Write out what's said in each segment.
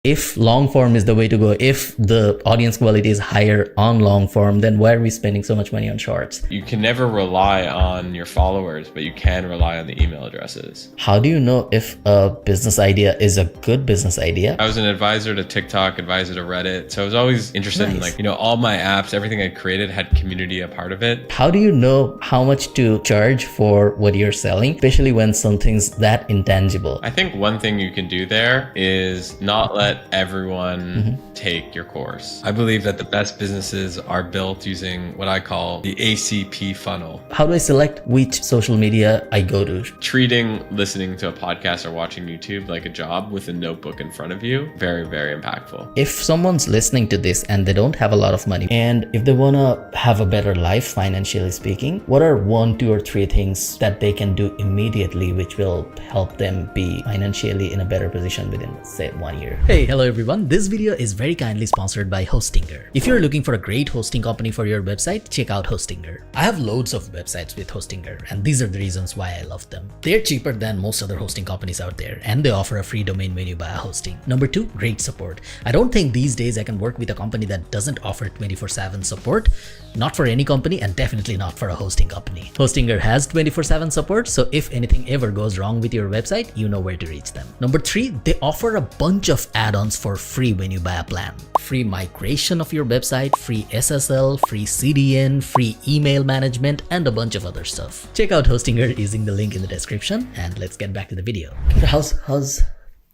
If long form is the way to go, if the audience quality is higher on long form, then why are we spending so much money on shorts? You can never rely on your followers, but you can rely on the email addresses. How do you know if a business idea is a good business idea? I was an advisor to TikTok, advisor to Reddit. So I was always interested in, like, you know, all my apps, everything I created had community a part of it. How do you know how much to charge for what you're selling, especially when something's that intangible? I think one thing you can do there is not let everyone take your course. I believe that the best businesses are built using what I call the ACP funnel. How do I select which social media I go to? Treating listening to a podcast or watching YouTube like a job with a notebook in front of you, very, very impactful. If someone's listening to this and they don't have a lot of money, and if they want to have a better life financially speaking, what are 1, 2, or 3 things that they can do immediately which will help them be financially in a better position within, say, 1 year? Hey, hello everyone. This video is very kindly sponsored by Hostinger. If you're looking for a great hosting company for your website, check out Hostinger. I have loads of websites with Hostinger, and these are the reasons why I love them. They're cheaper than most other hosting companies out there, and they offer a free domain menu via hosting. Number 2, great support. I don't think these days I can work with a company that doesn't offer 24/7 support. Not for any company, and definitely not for a hosting company. Hostinger has 24/7 support, so if anything ever goes wrong with your website, you know where to reach them. Number 3, they offer a bunch of add-ons for free when you buy a plan. Free migration of your website, free SSL, free CDN, free email management, and a bunch of other stuff. Check out Hostinger using the link in the description, and let's get back to the video. How's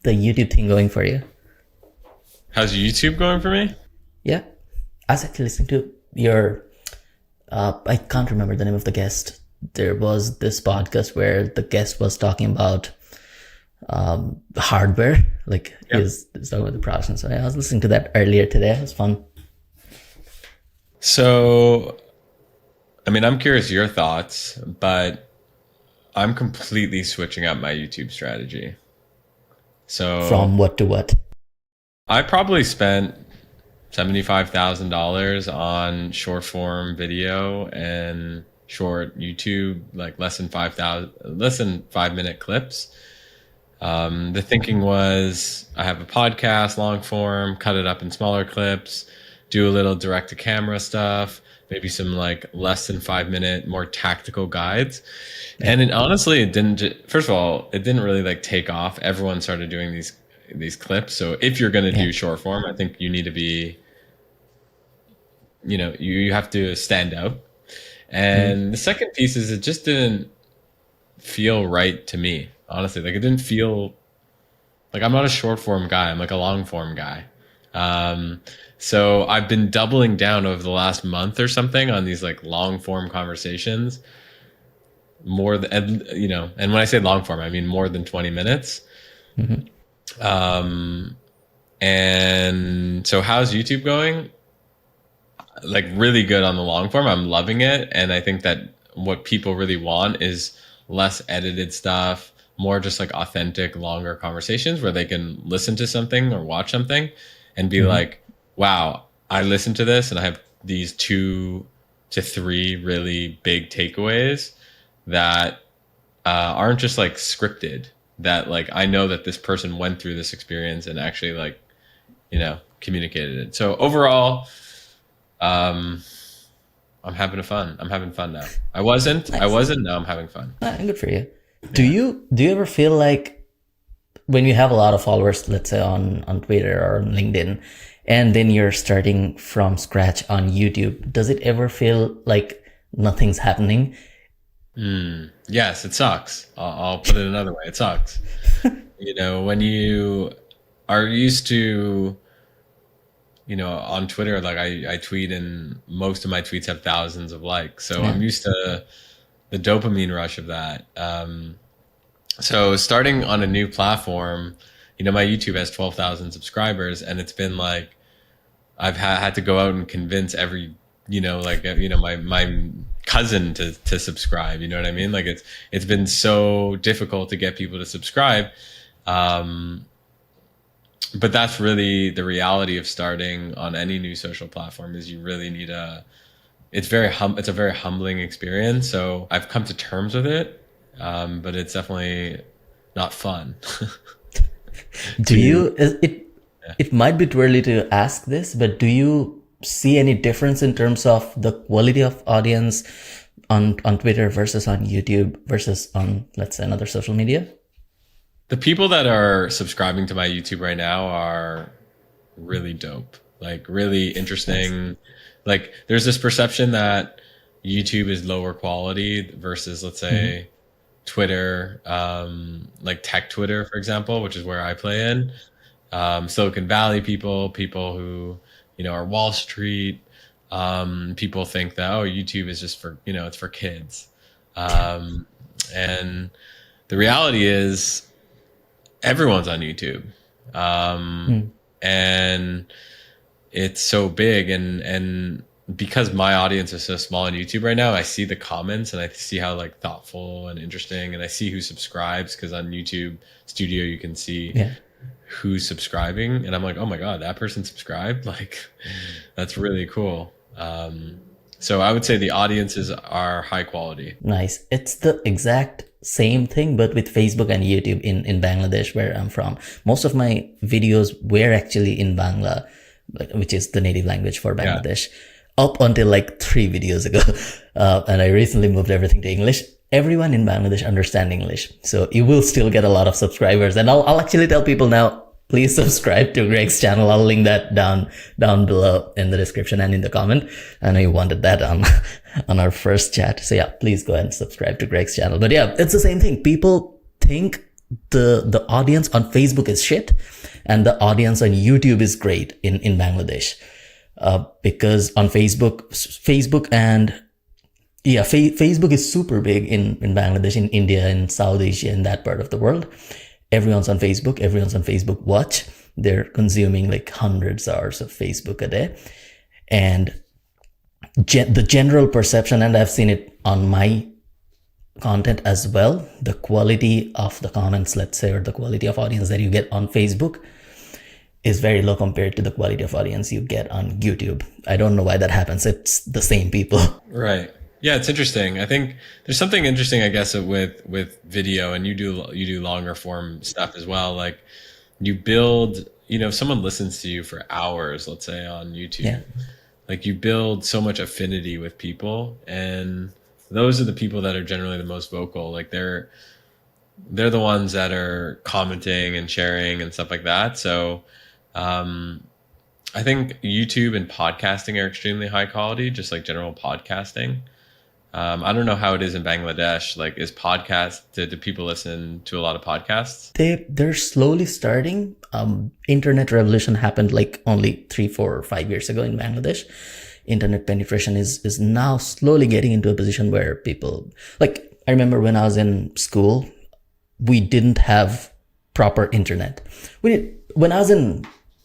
the YouTube thing going for you? How's YouTube going for me? Yeah, I was actually listening to your I can't remember the name of the guest. There was this podcast where the guest was talking about hardware, like he's talking about the processing. So I was listening to that earlier today. It was fun. So, I mean, I'm curious your thoughts, but I'm completely switching up my YouTube strategy. So from what to what? I probably spent $75,000 on short form video and short YouTube, like less than 5-minute clips. The thinking was I have a podcast, long form, cut it up in smaller clips, do a little direct to camera stuff, maybe some like less than 5-minute, more tactical guides. And honestly, it didn't, first of all, it didn't really like take off. Everyone started doing these clips. So if you're going to do short form, I think you need to be, you know, you have to stand out. And the second piece is it just didn't feel right to me, honestly. Like it didn't feel like, I'm not a short form guy. I'm like a long form guy. So I've been doubling down over the last month or something on these like long form conversations more than, you know, and when I say long form, I mean more than 20 minutes. And so how's YouTube going? Like really good on the long form. I'm loving it. And I think that what people really want is less edited stuff, more just like authentic, longer conversations where they can listen to something or watch something and be like, wow, I listened to this and I have these 2 to 3 really big takeaways that aren't just like scripted, that like, I know that this person went through this experience and actually like, you know, communicated it. So overall, I'm having fun. I'm having fun now. I wasn't, now I'm having fun. Good for you. Do you ever feel like when you have a lot of followers, let's say on Twitter or on LinkedIn, and then you're starting from scratch on YouTube, does it ever feel like nothing's happening? Yes, it sucks. I'll put it another way. It sucks. You know, when you are used to, you know, on Twitter, like I tweet and most of my tweets have thousands of likes. So I'm used to the dopamine rush of that. So starting on a new platform, you know, my YouTube has 12,000 subscribers and it's been like, I've had to go out and convince every, you know, like, you know, my cousin to subscribe, you know what I mean? Like it's been so difficult to get people to subscribe. But that's really the reality of starting on any new social platform is you really need it's a very humbling experience. So I've come to terms with it. But it's definitely not fun. It might be too early to ask this, but do you see any difference in terms of the quality of audience on Twitter versus on YouTube versus on, let's say, another social media? The people that are subscribing to my YouTube right now are really dope, like really interesting. Nice. Like there's this perception that YouTube is lower quality versus, let's say, Twitter, like tech Twitter, for example, which is where I play in. Silicon Valley people, people who, are Wall Street. People think that, oh, YouTube is just for, it's for kids. And the reality is everyone's on YouTube. And it's so big, and because my audience is so small on YouTube right now, I see the comments and I see how like thoughtful and interesting, and I see who subscribes, because on YouTube Studio you can see who's subscribing, and I'm like, oh my god, that person subscribed, like that's really cool. So I would say the audiences are high quality. Nice. It's the exact same thing, but with Facebook and YouTube in Bangladesh, where I'm from. Most of my videos were actually in Bangla, which is the native language for Bangladesh, up until like 3 videos ago. And I recently moved everything to English. Everyone in Bangladesh understands English, so you will still get a lot of subscribers. And I'll actually tell people now, please subscribe to Greg's channel. I'll link that down below in the description and in the comment. I know you wanted that on our first chat. So yeah, please go ahead and subscribe to Greg's channel. But yeah, it's the same thing. People think the audience on Facebook is shit and the audience on YouTube is great in Bangladesh. Because on Facebook and Facebook is super big in Bangladesh, in India, in South Asia, in that part of the world. Everyone's on Facebook Watch. They're consuming like hundreds of hours of Facebook a day. And the general perception, and I've seen it on my content as well, the quality of the comments, let's say, or the quality of audience that you get on Facebook is very low compared to the quality of audience you get on YouTube. I don't know why that happens. It's the same people. Right. Yeah, it's interesting. I think there's something interesting, I guess, with video, and you do longer form stuff as well. Like you build, if someone listens to you for hours, let's say on YouTube, like you build so much affinity with people, and those are the people that are generally the most vocal. Like they're the ones that are commenting and sharing and stuff like that. So I think YouTube and podcasting are extremely high quality, just like general podcasting. I don't know how it is in Bangladesh. Like, do people listen to a lot of podcasts? They're slowly starting. Internet revolution happened like only 3, 4, or 5 years ago in Bangladesh. Internet penetration is now slowly getting into a position where people, like, I remember when I was in school, we didn't have proper internet. When I was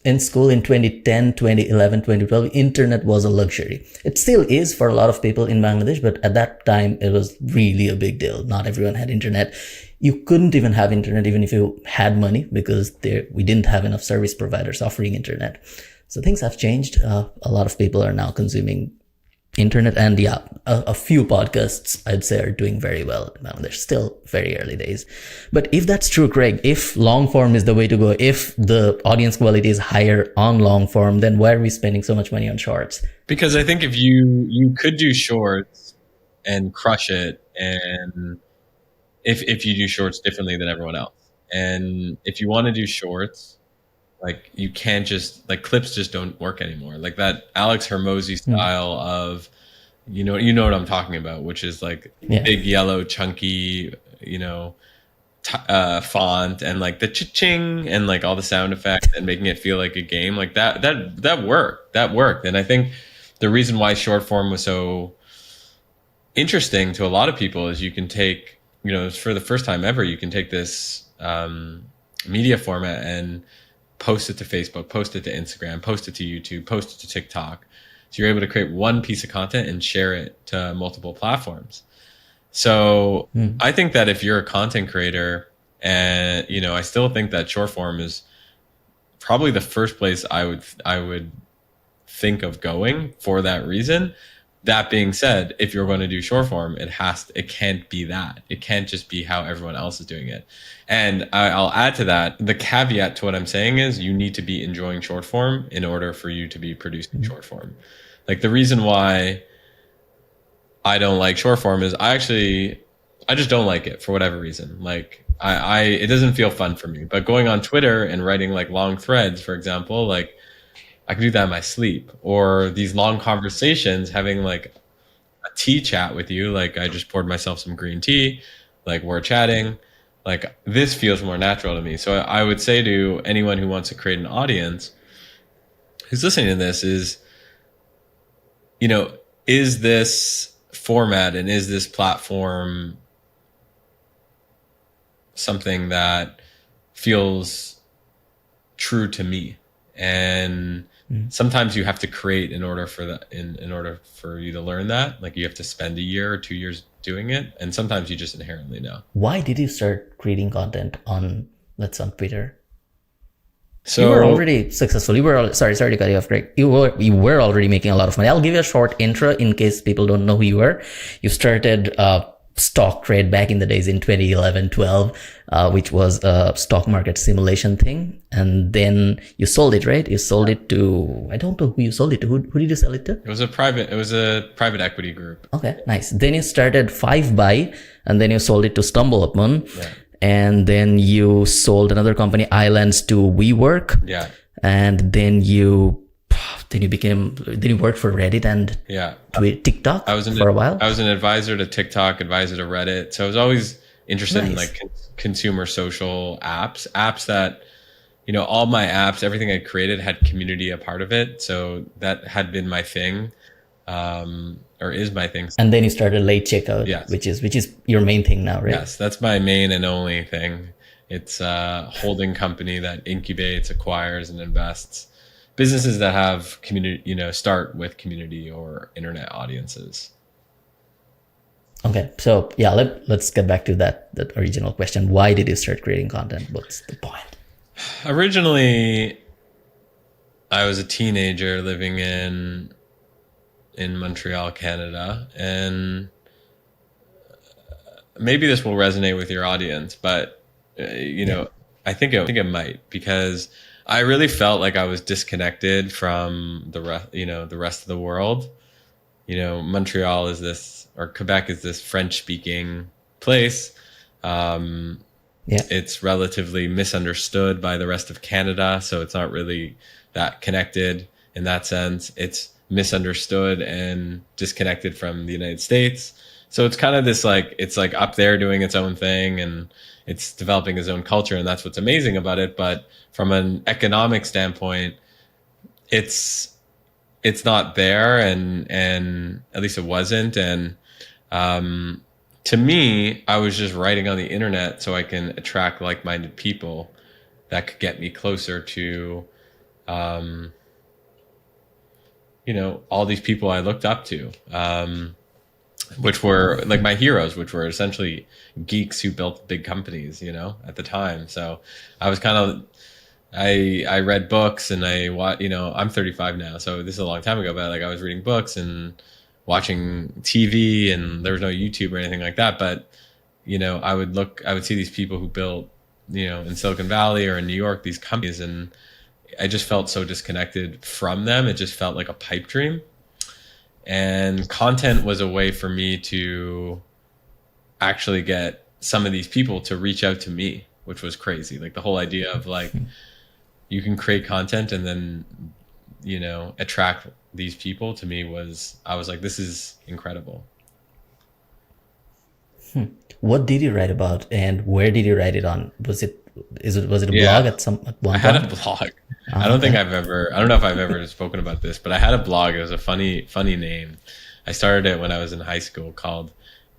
in school in 2010, 2011, 2012, internet was a luxury. It still is for a lot of people in Bangladesh, but at that time, it was really a big deal. Not everyone had internet. You couldn't even have internet even if you had money, because we didn't have enough service providers offering internet. So things have changed. A lot of people are now consuming internet, and a few podcasts I'd say are doing very well. They're still very early days. But if that's true, Craig, if long form is the way to go, if the audience quality is higher on long form, then why are we spending so much money on shorts? Because I think if you could do shorts and crush it, and if you do shorts differently than everyone else, and if you want to do shorts, like you can't just, like, clips just don't work anymore. Like that Alex Hermosi style of, you know what I'm talking about, which is like big yellow chunky, font, and like the cha-ching and like all the sound effects and making it feel like a game, like that worked. And I think the reason why short form was so interesting to a lot of people is you can take, for the first time ever, you can take this media format and post it to Facebook, post it to Instagram, post it to YouTube, post it to TikTok. So you're able to create one piece of content and share it to multiple platforms. So I think that if you're a content creator, and I still think that short form is probably the first place I would think of going for that reason. That being said, if you're going to do short form, it can't be that. It can't just be how everyone else is doing it. And I'll add to that, the caveat to what I'm saying is you need to be enjoying short form in order for you to be producing short form. Like the reason why I don't like short form is I just don't like it for whatever reason. Like it doesn't feel fun for me. But going on Twitter and writing like long threads, for example, like I can do that in my sleep, or these long conversations, having like a tea chat with you. Like I just poured myself some green tea, like we're chatting, like this feels more natural to me. So I would say to anyone who wants to create an audience who's listening to this is, is this format and is this platform something that feels true to me? And sometimes you have to create in order for that, in order for you to learn that. Like you have to spend a year or 2 years doing it, and sometimes you just inherently know. Why did you start creating content on Twitter? So you were already successful. You were sorry to cut you off, Greg. You were already making a lot of money. I'll give you a short intro in case people don't know who you were. You started stock trade back in the days in 2011-12, which was a stock market simulation thing, and then you sold it, right? You sold it to, I don't know who you sold it to. Who did you sell it to? It was a private equity group. Okay, nice. Then you started 5buy, and then you sold it to StumbleUpon. Yeah. And then you sold another company, Islands, to WeWork. Yeah. And then you worked for Reddit and TikTok for a while. I was an advisor to TikTok, advisor to Reddit. So I was always interested in like consumer social apps that, all my apps, everything I created had community a part of it. So that had been my thing, or is my thing. And then you started Late Checkout, yes. which is your main thing now, right? Yes, that's my main and only thing. It's a holding company that incubates, acquires, and invests businesses that have community, start with community or internet audiences. Okay, so yeah, let's get back to that original question. Why did you start creating content? What's the point? Originally, I was a teenager living in Montreal, Canada, and maybe this will resonate with your audience, but I think it might, because I really felt like I was disconnected from the rest of the world. Montreal is this, or Quebec is this French-speaking place. It's relatively misunderstood by the rest of Canada, so it's not really that connected in that sense. It's misunderstood and disconnected from the United States. So it's kind of this it's like up there doing its own thing, and it's developing its own culture, and that's what's amazing about it. But from an economic standpoint, it's not there, and at least it wasn't. And to me, I was just writing on the internet so I can attract like-minded people that could get me closer to all these people I looked up to, which were like my heroes, which were essentially geeks who built big companies, at the time. So I was I read books, and I'm 35 now, so this is a long time ago, but I was reading books and watching TV, and there was no YouTube or anything like that. But, I would see these people who built, in Silicon Valley or in New York, these companies, and I just felt so disconnected from them. It just felt like a pipe dream. And content was a way for me to actually get some of these people to reach out to me, which was crazy. Like the whole idea of you can create content and then, attract these people, to me I was like, this is incredible. What did you write about, and where did you write it on? Was it a blog at one point? I had a blog. I don't know if I've ever spoken about this, but I had a blog. It was a funny name. I started it when I was in high school, called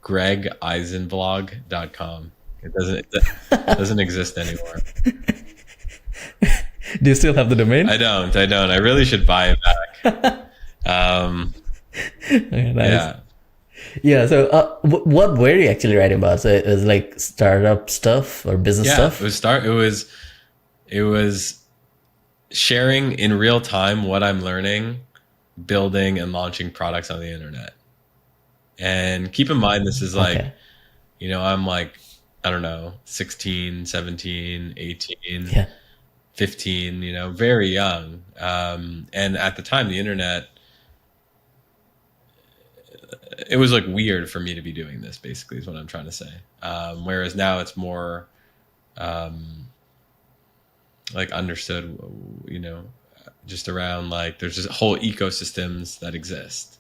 gregisenblog.com. It doesn't exist anymore. Do you still have the domain? I don't. I really should buy it back. Okay, nice. Yeah. Yeah. So, what were you actually writing about? So it was like startup stuff or business stuff? It was sharing in real time what I'm learning building and launching products on the internet. And keep in mind, this is like, Okay. I'm like, I don't know, 16, 17, 18, Yeah. 15, very young. And at the time, the internet, it was like weird for me to be doing this, basically, is what I'm trying to say. Whereas now it's more like understood, just around like there's just whole ecosystems that exist.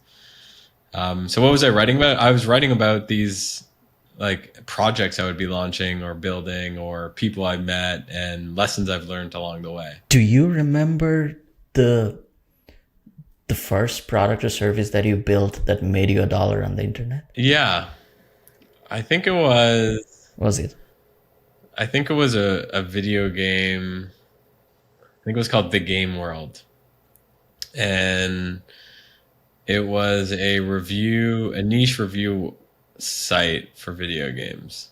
So what was I writing about? I was writing about these like projects I would be launching or building or people I met and lessons I've learned along the way. Do you remember the first product or service that you built that made you $1 on the internet? Yeah, I think it was. Was it? I think it was a video game. I think it was called The Game World, and it was a niche review site for video games,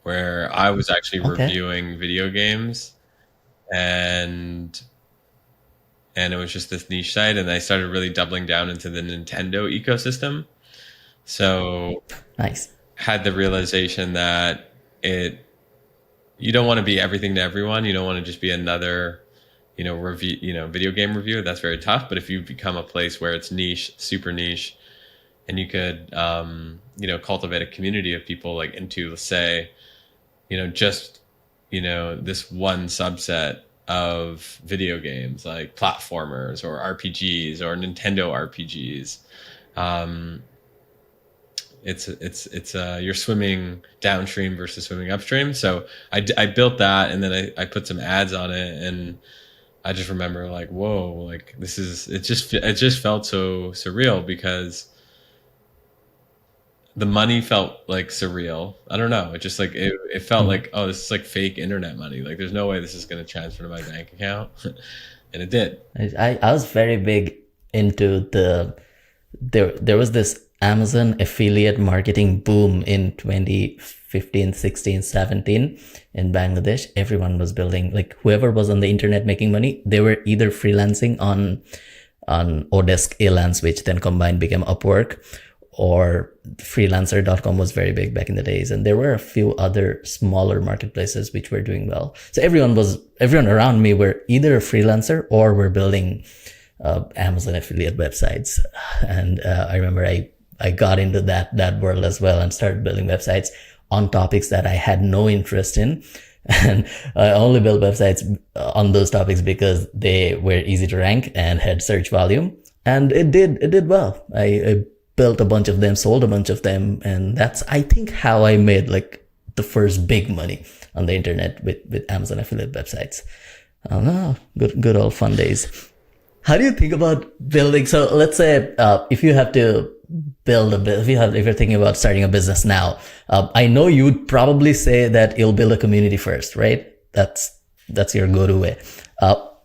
where I was actually Okay. reviewing video games, and it was just this niche site, and I started really doubling down into the Nintendo ecosystem. So Nice. had the realization that you don't want to be everything to everyone. You don't want to just be another, review, video game review. That's very tough. But if you become a place where it's niche, super niche, and you could, cultivate a community of people like into, let's say, just, this one subset of video games like platformers or RPGs or Nintendo RPGs. It's you're swimming downstream versus swimming upstream. So I built that, and then I put some ads on it, and I just remember like, whoa, like it just felt so surreal because the money felt like surreal. I don't know. It just like it felt like, oh, this is like fake internet money. Like there's no way this is going to transfer to my bank account, and it did. I was very big into there was this Amazon affiliate marketing boom in 2015, 16, 17 in Bangladesh. Everyone was building, like whoever was on the internet making money, they were either freelancing on Odesk Elance, which then combined became Upwork, or freelancer.com was very big back in the days. And there were a few other smaller marketplaces which were doing well. So everyone around me were either a freelancer or were building Amazon affiliate websites. And I remember I got into that world as well and started building websites on topics that I had no interest in. And I only built websites on those topics because they were easy to rank and had search volume. And it did well. I built a bunch of them, sold a bunch of them. And that's, I think, how I made like the first big money on the internet with Amazon affiliate websites. I don't know. Good old fun days. How do you think about building? So let's say if you have to build if you're thinking about starting a business now, I know you'd probably say that you'll build a community first, right? That's your go-to way.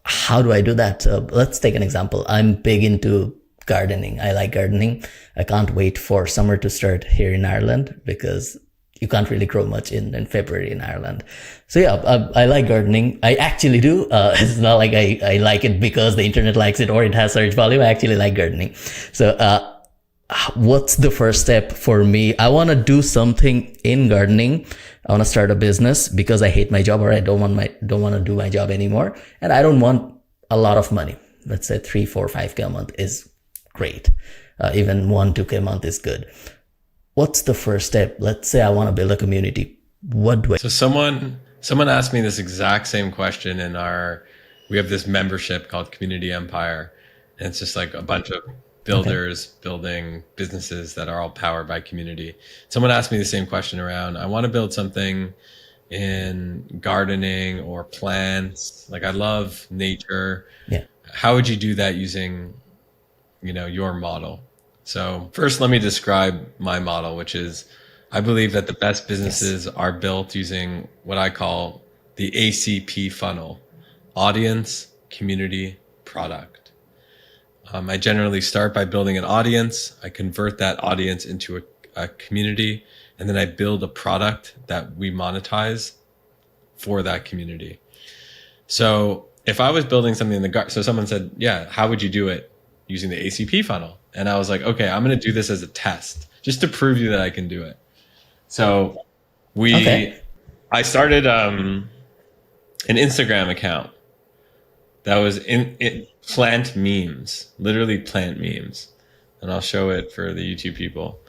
How do I do that? Let's take an example. I'm big into gardening. I like gardening. I can't wait for summer to start here in Ireland because you can't really grow much in February in Ireland. So yeah, I like gardening. I actually do. It's not like I like it because the internet likes it or it has search volume. I actually like gardening. So, what's the first step for me? I want to do something in gardening. I want to start a business because I hate my job, or I don't want to do my job anymore. And I don't want a lot of money. Let's say 3, 4, 5K a month is great. Even 1, 2K a month is good. What's the first step? Let's say I want to build a community. What do I? So someone asked me this exact same question we have this membership called Community Empire. And it's just like a bunch of builders building businesses that are all powered by community. Someone asked me the same question around, I want to build something in gardening or plants. Like I love nature. Yeah. How would you do that using, your model? So first, let me describe my model, which is I believe that the best businesses are built using what I call the ACP funnel: audience, community, product. I generally start by building an audience. I convert that audience into a community, and then I build a product that we monetize for that community. So if I was building something in the garden, so someone said, yeah, how would you do it? using the ACP funnel. And I was like, okay, I'm going to do this as a test just to prove you that I can do it. So I started an Instagram account that was plant memes, literally plant memes. And I'll show it for the YouTube people.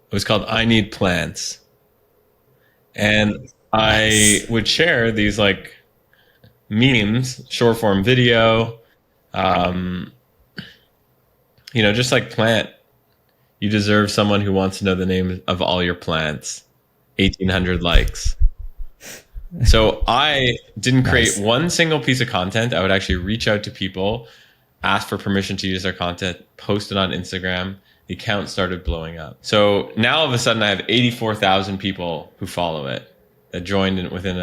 It was called I Need Plants. And I would share these like memes, short form video, just like plant. You deserve someone who wants to know the name of all your plants. 1,800 likes. So I didn't create one single piece of content. I would actually reach out to people, ask for permission to use their content, post it on Instagram. The account started blowing up. So now all of a sudden I have 84,000 people who follow it that joined within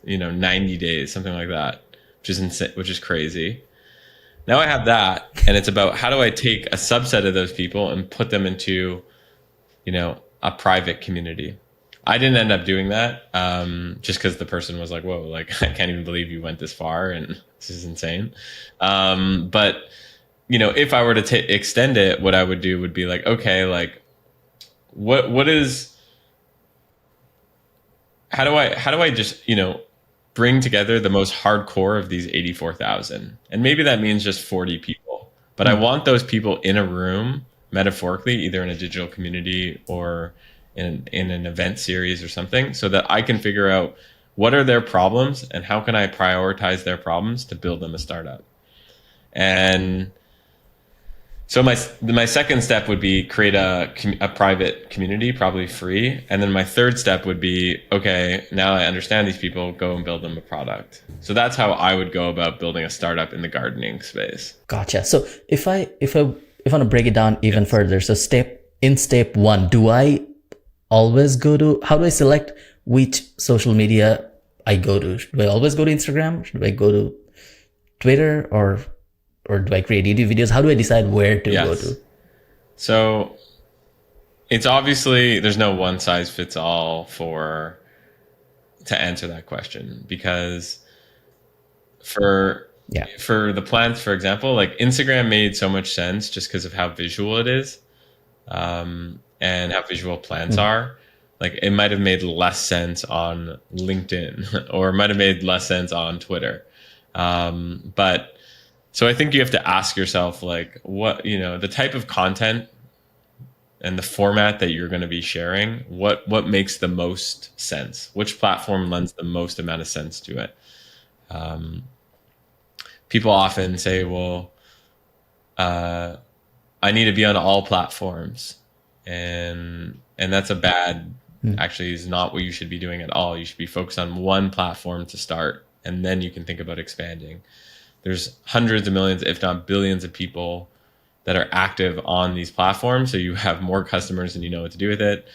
90 days, something like that, which is insane, which is crazy. Now I have that, and it's about how do I take a subset of those people and put them into, a private community. I didn't end up doing that just because the person was like, whoa, like I can't even believe you went this far and this is insane. But, if I were to extend it, what I would do would be like, okay, like how do I just, bring together the most hardcore of these 84,000? And maybe that means just 40 people, but I want those people in a room, metaphorically, either in a digital community or in an event series or something, so that I can figure out what are their problems and how can I prioritize their problems to build them a startup. And so my second step would be create a private community, probably free. And then my third step would be, okay, now I understand these people, go and build them a product. So that's how I would go about building a startup in the gardening space. Gotcha. So if I want to break it down even further, so step one, do I always how do I select which social media I go to? Do I always go to Instagram? Should I go to Twitter or do I create YouTube videos? How do I decide where to go to? So it's obviously, there's no one size fits all to answer that question, because for the plants, for example, like Instagram made so much sense just because of how visual it is, and how visual plants are. Like it might have made less sense on LinkedIn or it might have made less sense on Twitter. But so I think you have to ask yourself, like, what, the type of content and the format that you're going to be sharing, what makes the most sense? Which platform lends the most amount of sense to it? People often say, well, I need to be on all platforms. And that's actually is not what you should be doing at all. You should be focused on one platform to start, and then you can think about expanding. There's hundreds of millions, if not billions of people that are active on these platforms. So you have more customers and you know what to do with it.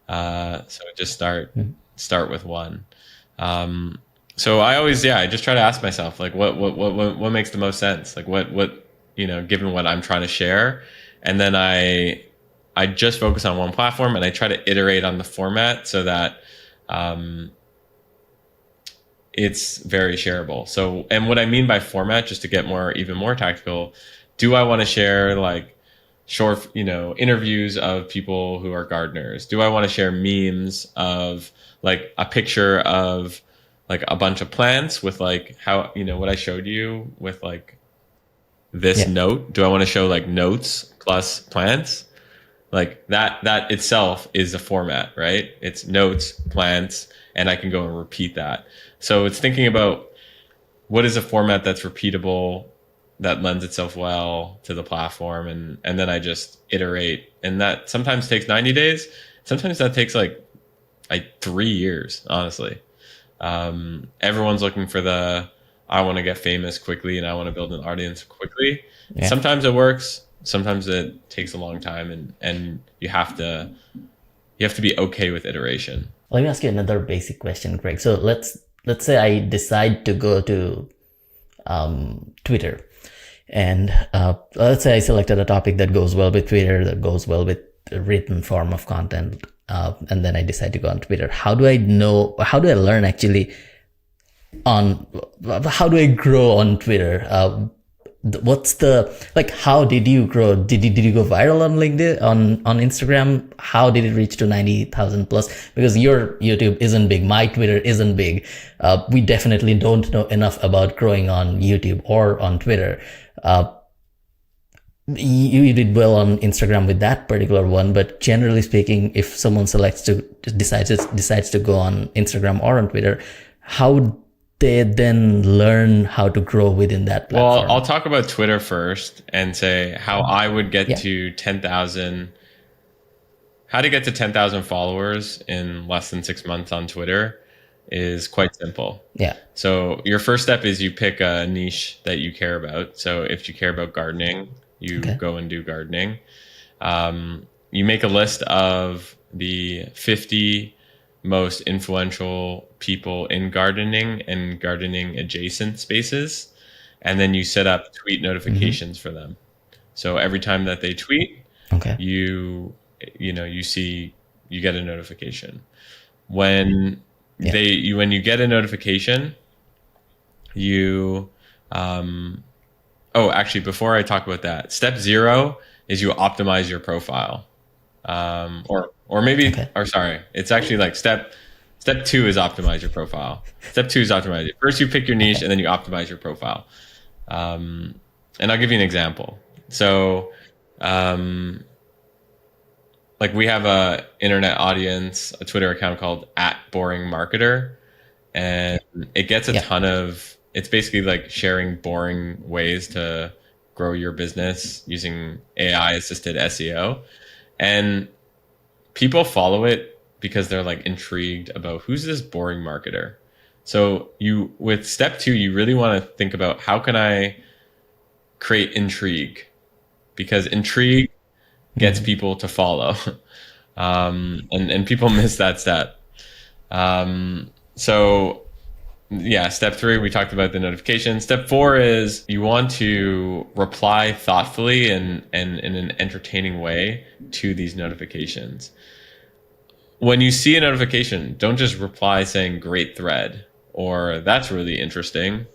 So just start with one. So I just try to ask myself, like, what makes the most sense? Like what, given what I'm trying to share. And then I just focus on one platform and I try to iterate on the format so that, it's very shareable. So, and what I mean by format, just to get even more tactical, do I want to share like short, interviews of people who are gardeners? Do I want to share memes of like a picture of like a bunch of plants with like how, what I showed you with like this note? Do I want to show like notes plus plants? Like that itself is a format, right? It's notes, plants, and I can go and repeat that. So it's thinking about what is a format that's repeatable, that lends itself well to the platform, and then I just iterate. And that sometimes takes 90 days. Sometimes that takes like 3 years, honestly. Everyone's looking for I want to get famous quickly and I want to build an audience quickly. Yeah. Sometimes it works. Sometimes it takes a long time, and you have to be okay with iteration. Let me ask you another basic question, Greg. So let's say I decide to go to Twitter, and let's say I selected a topic that goes well with Twitter, that goes well with the written form of content, and then I decide to go on Twitter. How do I learn actually how do I grow on Twitter? what's the, like, how did you grow? Did you go viral on LinkedIn, on Instagram? How did it reach to 90,000 plus? Because your YouTube isn't big, my Twitter isn't big. We definitely don't know enough about growing on YouTube or on Twitter. You did well on Instagram with that particular one, but generally speaking, if someone decides to go on Instagram or on Twitter, how would they then learn how to grow within that platform? Well, I'll talk about Twitter first and say how I would get to 10,000. How to get to 10,000 followers in less than 6 months on Twitter is quite simple. Yeah. So your first step is you pick a niche that you care about. So if you care about gardening, you go and do gardening. You make a list of the 50 most influential people in gardening and gardening adjacent spaces. And then you set up tweet notifications for them. So every time that they tweet, you get a notification. When when you get a notification, actually, before I talk about that, step 0 is you optimize your profile. It's actually like step 2 is optimize your profile. Step 2 is optimize it. First, you pick your niche and then you optimize your profile. And I'll give you an example. So, like we have a internet audience, a Twitter account called @BoringMarketer, and it gets a ton of, it's basically like sharing boring ways to grow your business using AI assisted SEO. And people follow it because they're like intrigued about who's this boring marketer. So with step 2, you really want to think about how can I create intrigue, because intrigue gets people to follow. And people miss that step. Step 3, we talked about the notification. Step 4 is you want to reply thoughtfully and in an entertaining way to these notifications. When you see a notification, don't just reply saying great thread or that's really interesting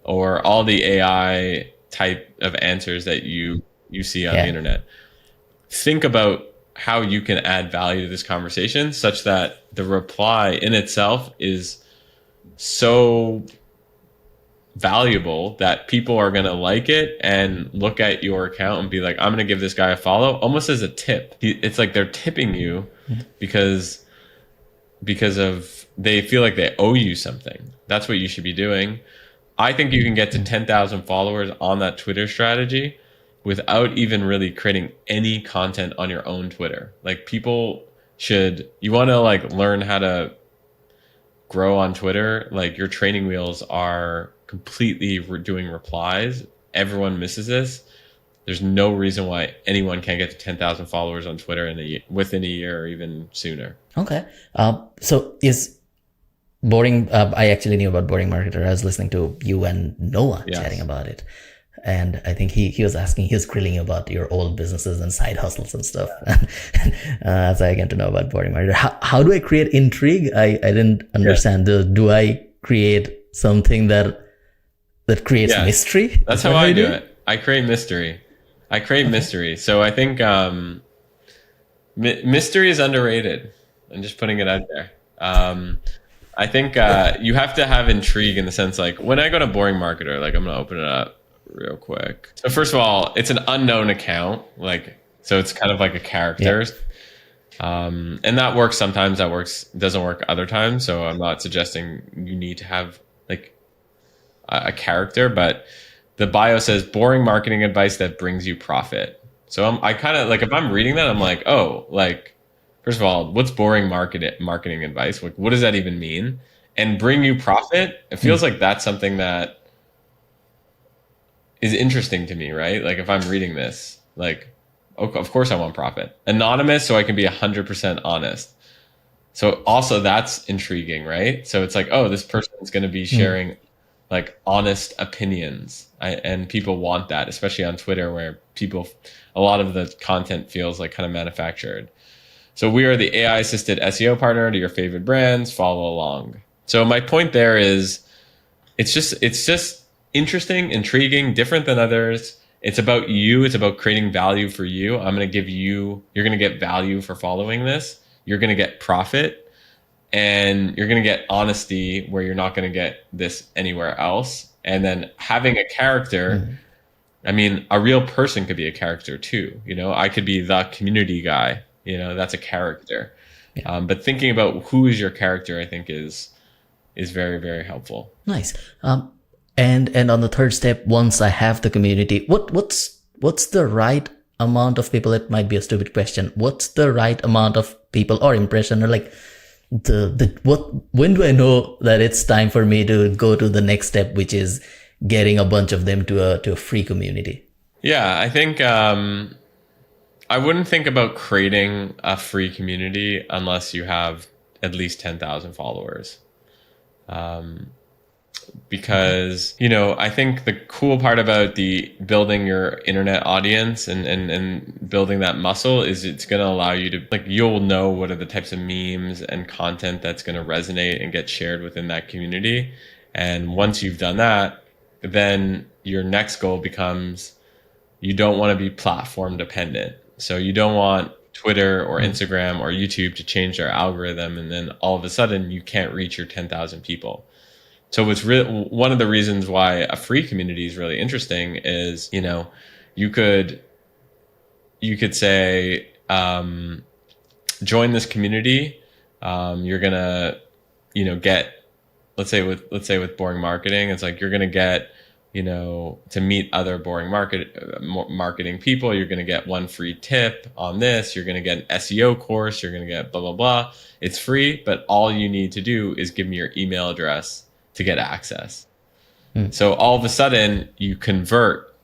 or all the AI type of answers that you see on the internet. Think about how you can add value to this conversation such that the reply in itself is so valuable that people are going to like it and look at your account and be like, I'm going to give this guy a follow, almost as a tip. It's like they're tipping you because of they feel like they owe you something. That's what you should be doing. I think you can get to 10,000 followers on that Twitter strategy without even really creating any content on your own Twitter. Like you want to like learn how to grow on Twitter. Like your training wheels are completely doing replies. Everyone misses this. There's no reason why anyone can't get to 10,000 followers on Twitter within a year or even sooner. Okay. So is boring, I actually knew about Boring Marketer. I was listening to you and Noah chatting about it. And I think he was grilling about your old businesses and side hustles and stuff. So I get to know about Boring Marketer. How do I create intrigue? I didn't understand. Do I create something that creates mystery? That's how I do it. I create mystery. Mystery. So I think mystery is underrated. I'm just putting it out there. I think you have to have intrigue in the sense like when I go to Boring Marketer, like I'm going to open it up real quick. So first of all, it's an unknown account, so it's kind of like a character. And that works sometimes, doesn't work other times. So I'm not suggesting you need to have like a character, but the bio says boring marketing advice that brings you profit. So I kind of like, if I'm reading that, I'm like, oh, like, first of all, what's boring marketing advice? Like, what does that even mean? And bring you profit? It feels like that's something that is interesting to me, right? Like if I'm reading this, like, of course I want profit. Anonymous, so I can be 100% honest. So also that's intriguing, right? So it's like, oh, this person is going to be sharing like honest opinions. And people want that, especially on Twitter where a lot of the content feels like kind of manufactured. So we are the AI assisted SEO partner to your favorite brands. Follow along. So my point there is it's just interesting, intriguing, different than others. It's about you. It's about creating value for you. I'm going to give you, you're going to get value for following this. You're going to get profit, and you're going to get honesty where you're not going to get this anywhere else. And then having a character, I mean, a real person could be a character too. You know, I could be the community guy, you know, that's a character. But thinking about who is your character, I think is very, very helpful. Nice. And on the third step, once I have the community, what's the right amount of people? It might be a stupid question. What's the right amount of people or impression, or like when do I know that it's time for me to go to the next step, which is getting a bunch of them to a free community? Yeah, I think I wouldn't think about creating a free community unless you have at least 10,000 followers. Because, you know, I think the cool part about the building your internet audience and building that muscle is it's going to allow you to, like, you'll know what are the types of memes and content that's going to resonate and get shared within that community. And once you've done that, then your next goal becomes, you don't want to be platform dependent. So you don't want Twitter or Instagram or YouTube to change their algorithm, and then all of a sudden you can't reach your 10,000 people. So what's one of the reasons why a free community is really interesting is, you know, you could say, join this community. You're gonna, you know, get, let's say with boring marketing, it's like you're gonna get, you know, to meet other boring marketing people. You're gonna get one free tip on this. You're gonna get an SEO course. You're gonna get blah blah blah. It's free, but all you need to do is give me your email address to get access. So all of a sudden you convert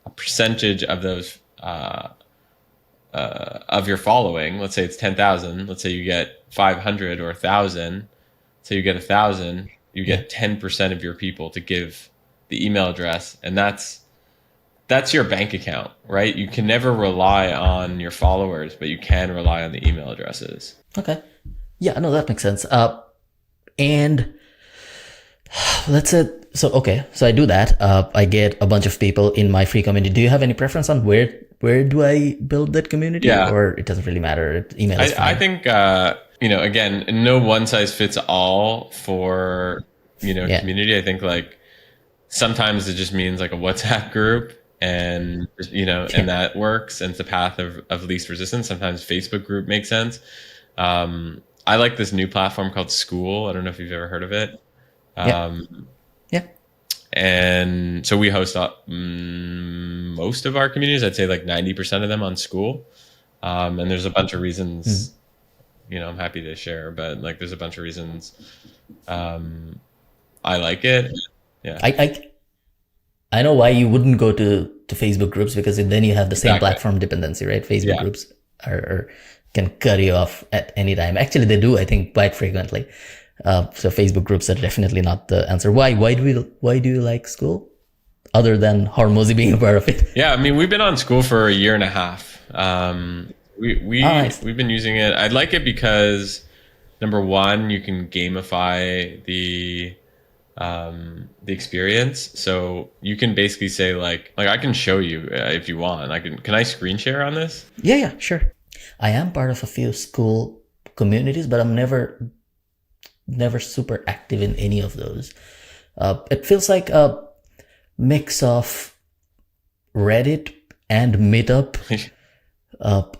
a percentage of those of your following. Let's say it's 10,000. Let's say you get 500 or 1,000. So you get 1,000. You get 10% of your people to give the email address, and that's your bank account, right? You can never rely on your followers, but you can rely on the email addresses. Okay. Yeah, no, that makes sense. And let's say, so I do that. I get a bunch of people in my free community. Do you have any preference on where do I build that community? Yeah. Or it doesn't really matter? Email is fine. I think, you know, again, no one size fits all for, you know, community. I think like sometimes it just means like a WhatsApp group, and, you know, and that works, and it's the path of least resistance. Sometimes Facebook group makes sense. I like this new platform called School. I don't know if you've ever heard of it. And so we host most of our communities. I'd say like 90% of them on School. And there's a bunch of reasons, you know, I'm happy to share, but like there's a bunch of reasons I like it. Yeah. I know why you wouldn't go to Facebook groups, because then you have the same platform dependency, right? Facebook groups can cut you off at any time. Actually, they do, I think, quite frequently. So Facebook groups are definitely not the answer. Why do you like School, other than Hormozy being a part of it? Yeah, I mean, we've been on School for a year and a half. We've been using it. I like it because, number one, you can gamify the experience. So you can basically say like I can show you if you want. Can I screen share on this? Yeah, sure. I am part of a few School communities, but I'm never super active in any of those. It feels like a mix of Reddit and Meetup.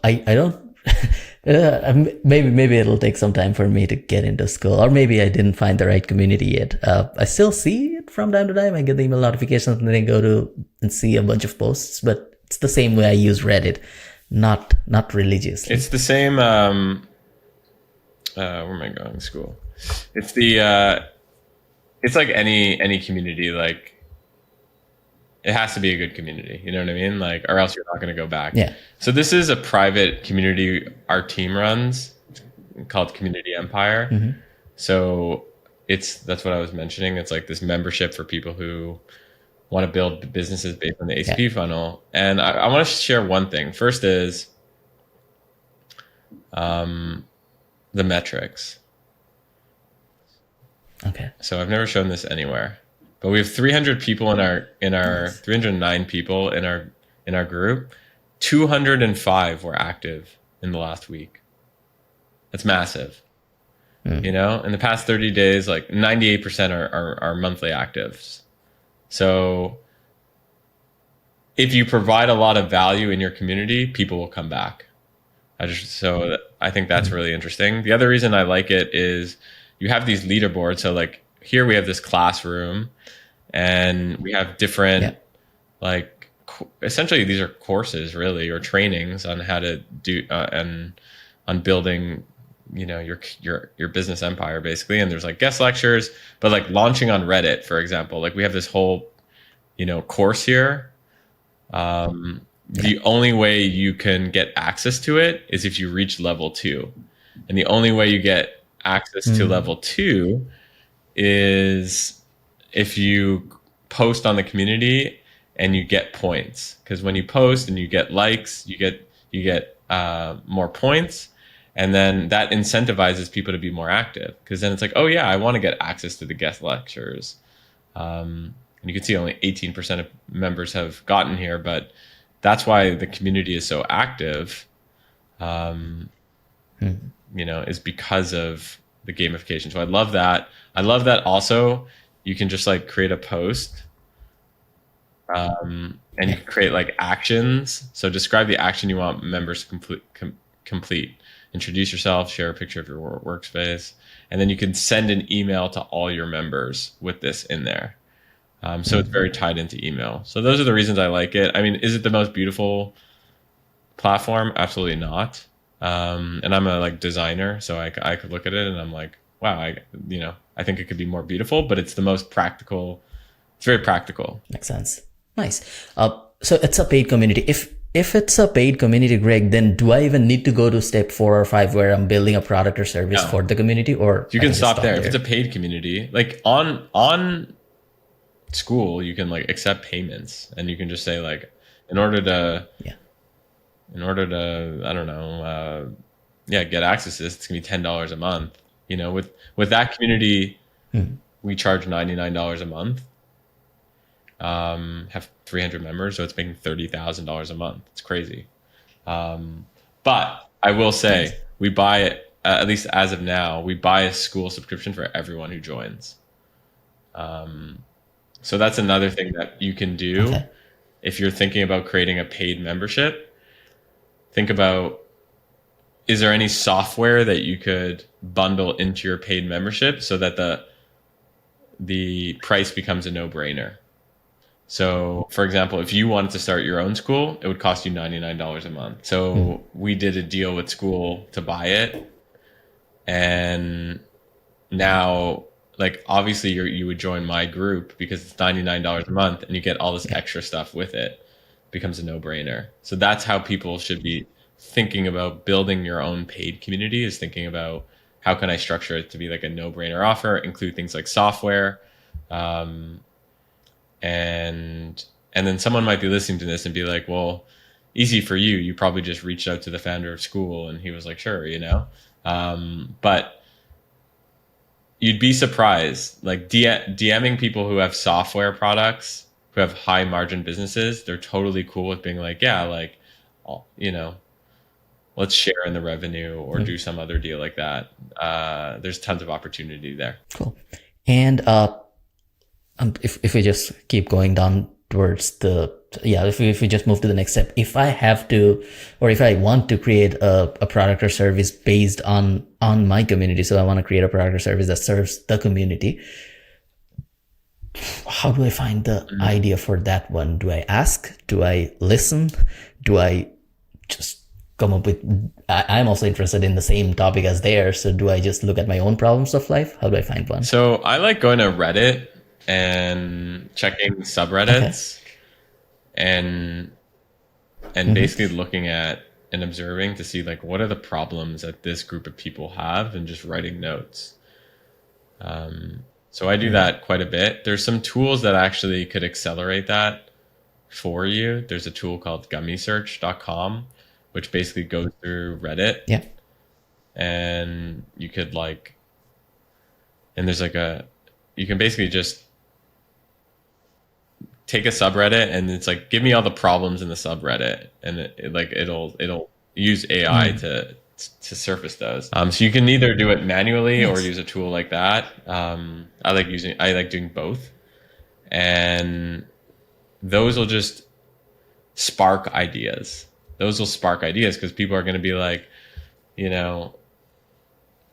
I don't. Maybe it'll take some time for me to get into School, or maybe I didn't find the right community yet. I still see it from time to time. I get the email notifications and then I go to and see a bunch of posts, but it's the same way I use Reddit, not religiously. It's the same. Where am I going? School. It's it's like any community. Like, it has to be a good community. You know what I mean? Like, or else you're not going to go back. Yeah. So this is a private community our team runs called Community Empire. Mm-hmm. So that's what I was mentioning. It's like this membership for people who want to build businesses based on the ACP funnel. And I want to share one thing. First is the metrics. Okay. So I've never shown this anywhere, but we have 300 people in our Nice. 309 people in our group. 205 were active in the last week. That's massive. You know, in the past 30 days, like 98% are monthly actives. So if you provide a lot of value in your community, people will come back. I think that's really interesting. The other reason I like it is you have these leaderboards. So like here we have this classroom, and we have different like essentially these are courses really, or trainings on how to do and on building, you know, your business empire basically. And there's like guest lectures, but like launching on Reddit, for example, like we have this whole, you know, course here. The only way you can get access to it is if you reach level 2. And the only way you get access to level 2 is if you post on the community and you get points. Because when you post and you get likes, you get more points. And then that incentivizes people to be more active. Because then it's like, oh yeah, I want to get access to the guest lectures. And you can see only 18% of members have gotten here, but that's why the community is so active, you know, is because of the gamification. So I love that. I love that also you can just like create a post and you can create like actions. So describe the action you want members to complete. Introduce yourself, share a picture of your workspace, and then you can send an email to all your members with this in there. So it's very tied into email. So those are the reasons I like it. I mean, is it the most beautiful platform? Absolutely not. And I'm a like designer, so I could look at it and I'm like, wow, I think it could be more beautiful, but it's the most practical. It's very practical. Makes sense. Nice. So it's a paid community. If it's a paid community, Greg, then do I even need to go to step 4 or 5 where I'm building a product or service for the community, or you can stop there? If it's a paid community, like on School, you can like accept payments, and you can just say like, in order to I don't know, get access to this, it's gonna be $10 a month. You know, with that community, we charge $99 a month. Have 300 members, so it's making $30,000 a month. It's crazy. But I will say, we buy it, at least as of now, we buy a school subscription for everyone who joins. So that's another thing that you can do. If you're thinking about creating a paid membership, think about, is there any software that you could bundle into your paid membership so that the price becomes a no-brainer? So, for example, if you wanted to start your own school, it would cost you $99 a month. So we did a deal with School to buy it. And now, like, obviously you would join my group because it's $99 a month and you get all this extra stuff with it. It becomes a no-brainer. So that's how people should be thinking about building your own paid community, is thinking about, how can I structure it to be like a no-brainer offer, include things like software, and then someone might be listening to this and be like, well, easy for you. You probably just reached out to the founder of School and he was like, sure, you know. But you'd be surprised, like DMing people who have software products, who have high margin businesses, they're totally cool with being like, yeah, like, you know, let's share in the revenue or do some other deal like that. There's tons of opportunity there. Cool. And if we just keep going down towards if we just move to the next step, if I have to, or if I want to create a product or service based on my community, so I want to create a product or service that serves the community, how do I find the idea for that one? Do I ask? Do I listen? Do I just come up with, I'm also interested in the same topic as theirs, so do I just look at my own problems of life? How do I find one? So I like going to Reddit and checking subreddits and basically looking at and observing to see like, what are the problems that this group of people have, and just writing notes. So I do that quite a bit. There's some tools that actually could accelerate that for you. There's a tool called gummisearch.com, which basically goes through Reddit. Yeah. And you could like, and there's like you can basically just take a subreddit and it's like, give me all the problems in the subreddit, and it'll use AI to surface those. So you can either do it manually or use a tool like that. I like doing both, and those will just spark ideas. Those will spark ideas because people are going to be like, you know,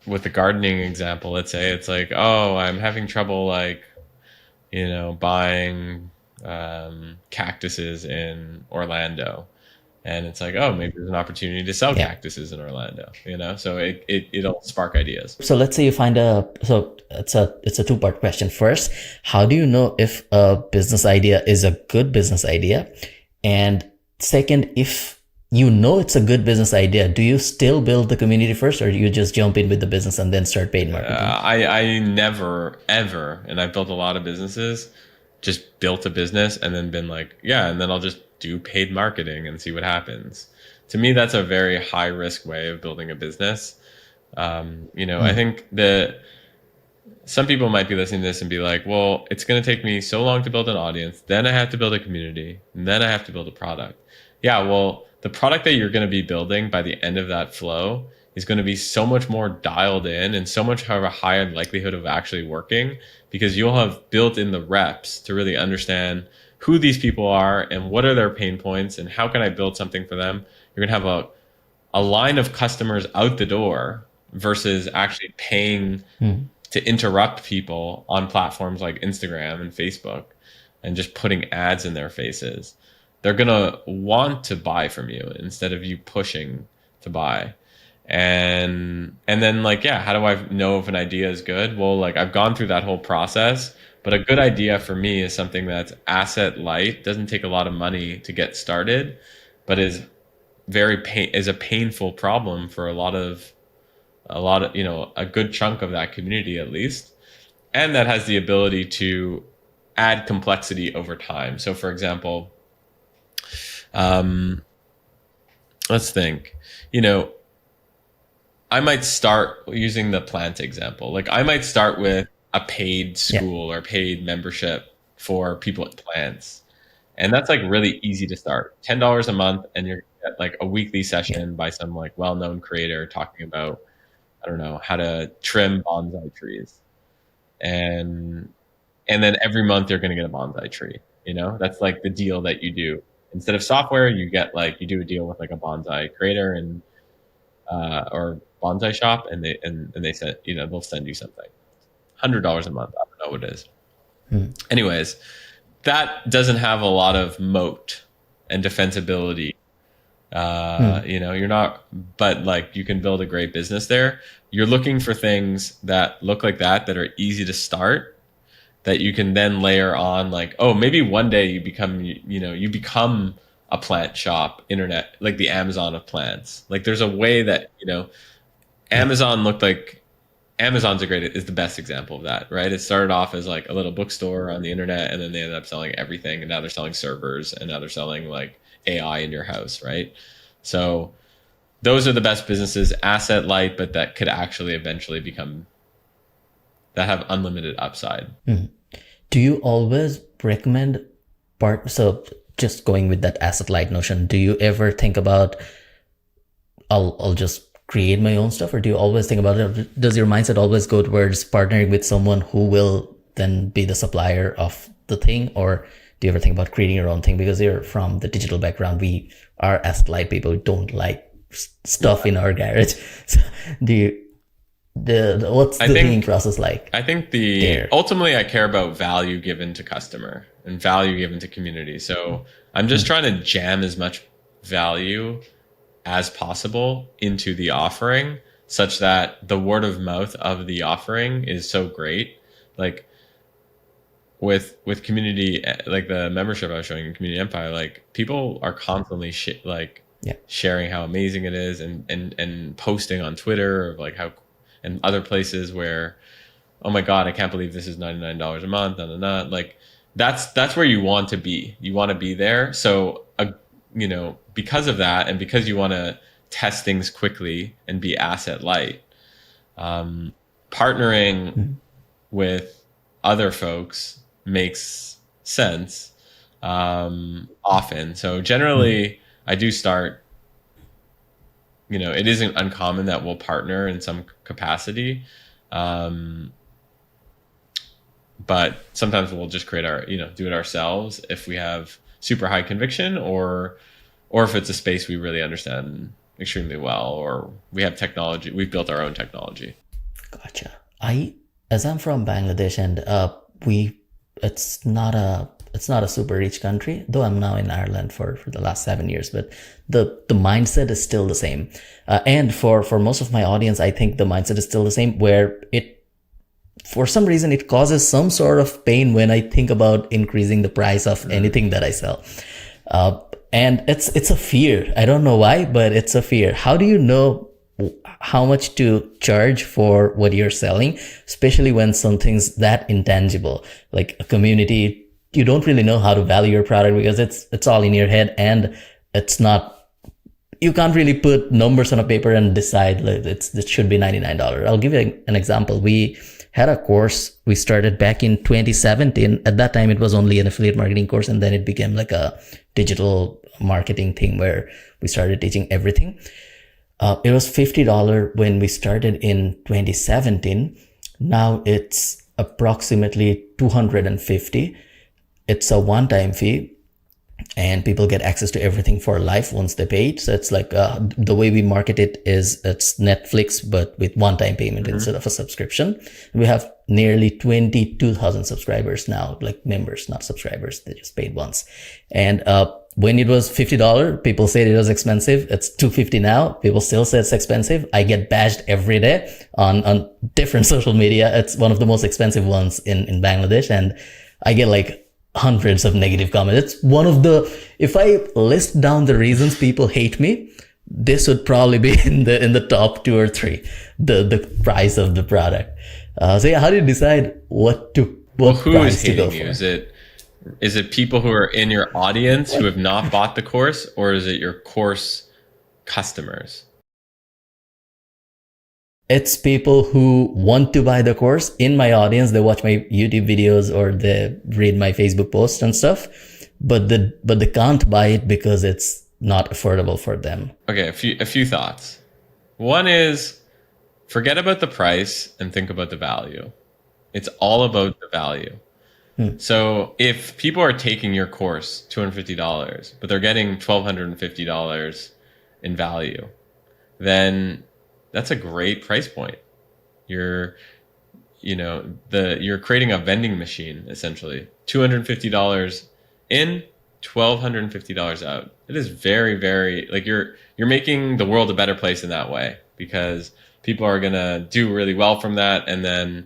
with the gardening example, let's say it's like, oh, I'm having trouble, like, you know, buying cactuses in Orlando. And it's like, oh, maybe there's an opportunity to sell cactuses in Orlando, you know? So it'll spark ideas. So let's say you find so it's a two-part question. First, how do you know if a business idea is a good business idea? And second, if you know it's a good business idea, do you still build the community first, or do you just jump in with the business and then start paid marketing? I never, ever, and I've built a lot of businesses, just built a business and then been like, yeah, and then I'll just do paid marketing and see what happens. To me, that's a very high risk way of building a business. You know, I think that some people might be listening to this and be like, well, it's going to take me so long to build an audience. Then I have to build a community, and then I have to build a product. Yeah, well, the product that you're going to be building by the end of that flow is going to be so much more dialed in and so much have a higher likelihood of actually working, because you'll have built in the reps to really understand who these people are and what are their pain points and how can I build something for them. You're going to have a line of customers out the door versus actually paying to interrupt people on platforms like Instagram and Facebook and just putting ads in their faces. They're going to want to buy from you instead of you pushing to buy. And then, like, yeah, how do I know if an idea is good? Well, like, I've gone through that whole process, but a good idea for me is something that's asset light, doesn't take a lot of money to get started, but is a painful problem for a lot of, you know, a good chunk of that community at least. And that has the ability to add complexity over time. So for example, let's think, you know, I might start using the plant example. Like, I might start with a paid school or paid membership for people at plants. And that's like really easy to start. $10 a month, and you're at like a weekly session by some like well-known creator talking about, I don't know, how to trim bonsai trees. And then every month you're going to get a bonsai tree. You know, that's like the deal that you do. Instead of software, you get like, you do a deal with like a bonsai creator and or bonsai shop, and they send, you know, they'll send you something. $100 a month. I don't know what it is. Anyways, that doesn't have a lot of moat and defensibility. You know, you're not, but like, you can build a great business there. You're looking for things that look like that are easy to start, that you can then layer on, like, oh, maybe one day you become a plant shop, internet, like the Amazon of plants. Like, there's a way that, you know, Amazon's is the best example of that, right? It started off as like a little bookstore on the internet, and then they ended up selling everything, and now they're selling servers, and now they're selling like AI in your house, right? So those are the best businesses, asset light, but that could actually eventually that have unlimited upside. Do you always recommend so just going with that asset light notion, do you ever think about, I'll just create my own stuff, or do you always think about it? Does your mindset always go towards partnering with someone who will then be the supplier of the thing? Or do you ever think about creating your own thing? Because you're from the digital background, we are asset light people, don't like stuff in our garage. So what's the thinking process like? I think ultimately I care about value given to customer and value given to community. So I'm just trying to jam as much value as possible into the offering, such that the word of mouth of the offering is so great. Like with community, like the membership I was showing in Community Empire, like people are constantly sharing how amazing it is, and posting on Twitter of like how, and other places where, oh my God, I can't believe this is $99 a month. Like that's where you want to be. You want to be there. So, you know, because of that, and because you want to test things quickly and be asset light, partnering with other folks makes sense. often. So generally, I do start. It isn't uncommon that we'll partner in some capacity, but sometimes we'll just create do it ourselves if we have super high conviction, or if it's a space we really understand extremely well, or we have technology, we've built our own technology. Gotcha. As I'm from Bangladesh, and it's not a super rich country, though I'm now in Ireland for the last 7 years, but the mindset is still the same. And for most of my audience, I think the mindset is still the same, where for some reason, it causes some sort of pain when I think about increasing the price of anything that I sell. And it's a fear. I don't know why, but it's a fear. How do you know how much to charge for what you're selling, especially when something's that intangible, like a community? You don't really know how to value your product because it's all in your head, and you can't really put numbers on a paper and decide like it should be $99. I'll give you an example. We had a course we started back in 2017. At that time, it was only an affiliate marketing course, and then it became like a digital marketing thing where we started teaching everything. It was $50 when we started in 2017. Now it's approximately $250. It's a one-time fee, and people get access to everything for life once they pay it. So it's like the way we market it is it's Netflix, but with one-time payment instead of a subscription. We have nearly 22,000 subscribers now, like members, not subscribers. They just paid once. And when it was $50, people said it was expensive. It's $250 now. People still say it's expensive. I get bashed every day on different social media. It's one of the most expensive ones in Bangladesh, and I get like hundreds of negative comments. It's one of if I list down the reasons people hate me, this would probably be in the top 2 or 3, the price of the product. So yeah, how do you decide what who price is to go hating you? for? Is it people who are in your audience who have not bought the course, or is it your course customers? It's people who want to buy the course in my audience. They watch my YouTube videos or they read my Facebook posts and stuff, but they can't buy it because it's not affordable for them. Okay, a few thoughts. One is, forget about the price and think about the value. It's all about the value. So if people are taking your course, $250, but they're getting $1,250 in value, then that's a great price point. You're creating a vending machine, essentially. $250 in, $1,250 out. It is very, very, like, you're making the world a better place in that way, because people are gonna do really well from that, and then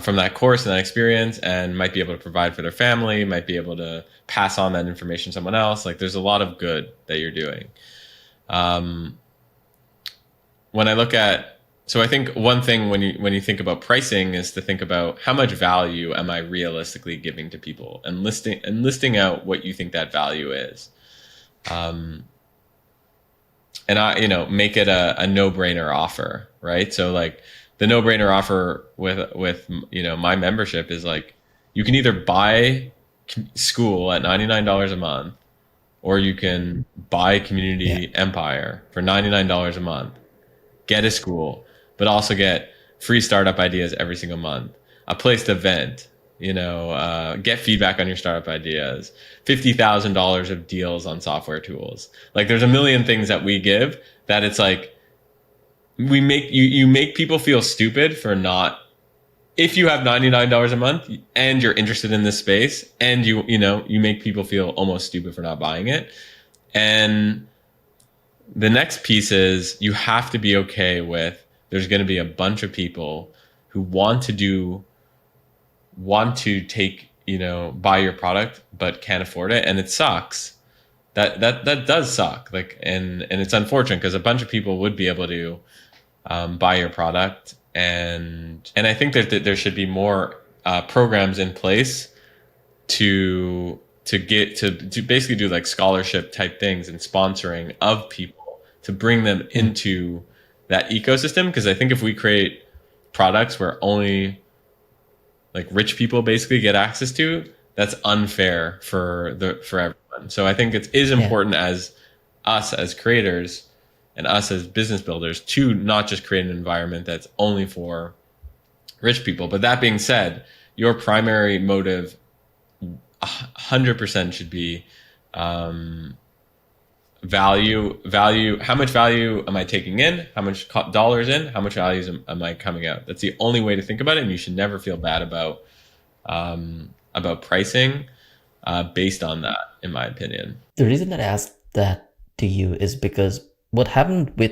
from that course and that experience, and might be able to provide for their family, might be able to pass on that information to someone else. Like, there's a lot of good that you're doing. When I look at, so I think one thing when you think about pricing is to think about how much value am I realistically giving to people, and listing out what you think that value is. And make it a no-brainer offer, right? So like the no-brainer offer with my membership is like, you can either buy school at $99 a month, or you can buy Community Empire for $99 a month, get a school, but also get free startup ideas every single month, a place to vent, get feedback on your startup ideas, $50,000 of deals on software tools. Like, there's a million things that we give that it's like, you make people feel stupid for not, if you have $99 a month and you're interested in this space, and you make people feel almost stupid for not buying it. And the next piece is, you have to be okay with, there's going to be a bunch of people who want to take, buy your product, but can't afford it. And it sucks. That does suck. Like, and it's unfortunate, because a bunch of people would be able to buy your product. And I think that there should be more programs in place to basically do like scholarship type things and sponsoring of people to bring them into that ecosystem. Because I think if we create products where only like rich people basically get access to, that's unfair for everyone. So I think it is important as us as creators and us as business builders to not just create an environment that's only for rich people. But that being said, your primary motive 100% should be value. How much value am I taking in? How much dollars in? How much value am I coming out? That's the only way to think about it. And you should never feel bad about pricing based on that, in my opinion. The reason that I asked that to you is because what happened with,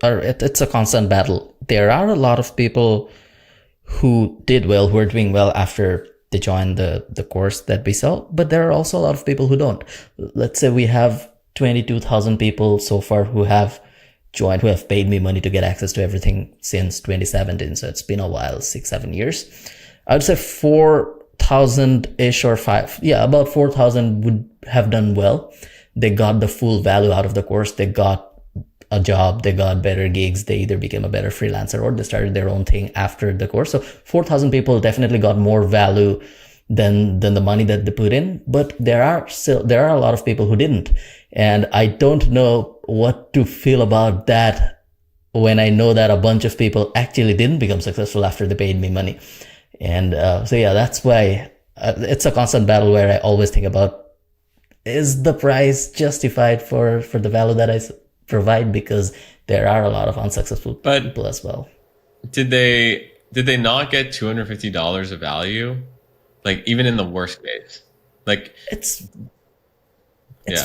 or it's a constant battle. There are a lot of people who did well, who are doing well after they join the course that we sell, but there are also a lot of people who don't. Let's say we have 22,000 people so far who have joined, who have paid me money to get access to everything since 2017. So it's been a while, 6-7 years. I would say 4,000-ish or about 4,000 would have done well. They got the full value out of the course. They got a job, they got better gigs, they either became a better freelancer or they started their own thing after the course. So 4,000 people definitely got more value than the money that they put in. But there are a lot of people who didn't. And I don't know what to feel about that when I know that a bunch of people actually didn't become successful after they paid me money. And that's why it's a constant battle where I always think about, is the price justified for the value that I provide? Because there are a lot of unsuccessful people as well. Did they not get $250 of value? Like, even in the worst case? Like, it's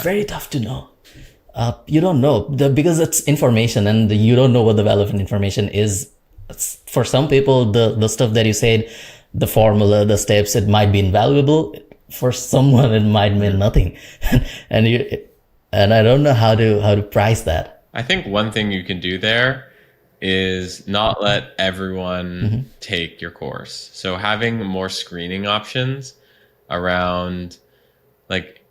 very tough to know. You don't know because it's information and you don't know what the value of information is. For some people, the stuff that you said, the formula, the steps, it might be invaluable. For someone, it might mean nothing. and I don't know how to price that. I think one thing you can do there is not let everyone take your course. So having more screening options around, like,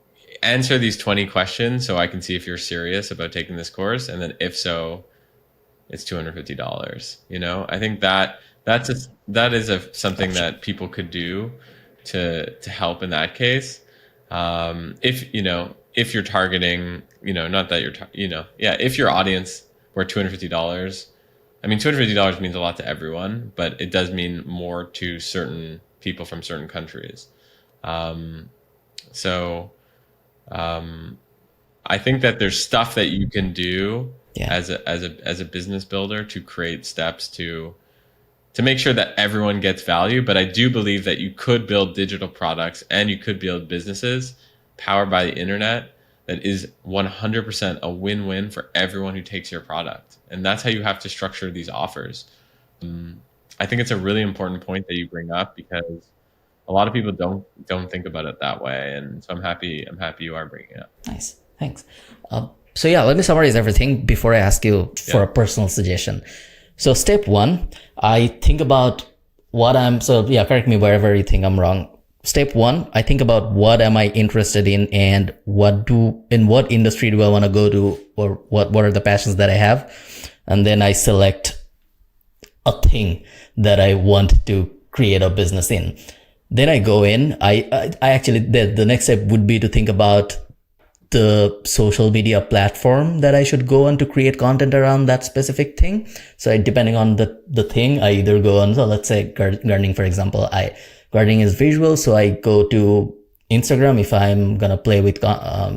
answer these 20 questions so I can see if you're serious about taking this course. And then if so, it's $250. I think that is something that people could do to help in that case. If you're targeting, not that if your audience were $250, I mean, $250 means a lot to everyone, but it does mean more to certain people from certain countries. I think that there's stuff that you can do as a business builder to create steps to make sure that everyone gets value. But I do believe that you could build digital products and you could build businesses powered by the internet that is 100% a win-win for everyone who takes your product. And that's how you have to structure these offers. I think it's a really important point that you bring up because a lot of people don't think about it that way. And so I'm happy you are bringing it up. Nice. Thanks. Let me summarize everything before I ask you for a personal suggestion. So step 1, I think about correct me wherever you think I'm wrong. Step 1, I think about what am I interested in and in what industry do I want to go to, or what are the passions that I have. And then I select a thing that I want to create a business in. Then I go in, I actually, the next step would be to think about the social media platform that I should go on to create content around that specific thing. So depending on the thing, I either go on, so let's say gardening, for example, gardening is visual. So I go to Instagram if I'm going to play with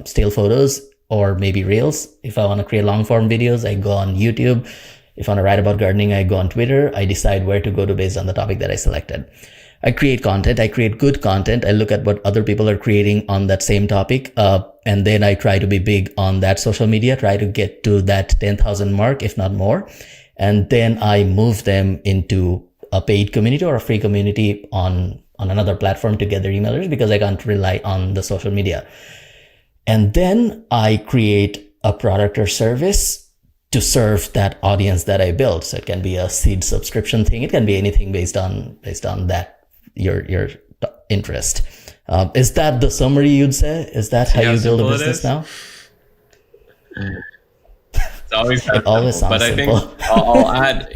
still photos or maybe reels. If I want to create long form videos, I go on YouTube. If I want to write about gardening, I go on Twitter. I decide where to go to based on the topic that I selected. I create content. I create good content. I look at what other people are creating on that same topic. And then I try to be big on that social media, try to get to that 10,000 mark, if not more. And then I move them into a paid community or a free community on another platform to get their email address because I can't rely on the social media. And then I create a product or service to serve that audience that I built. So it can be a seed subscription thing. It can be anything based on that, your interest. Is that the summary you'd say? Is that how you build a business now? It's always it always sounds but simple. I think I'll add,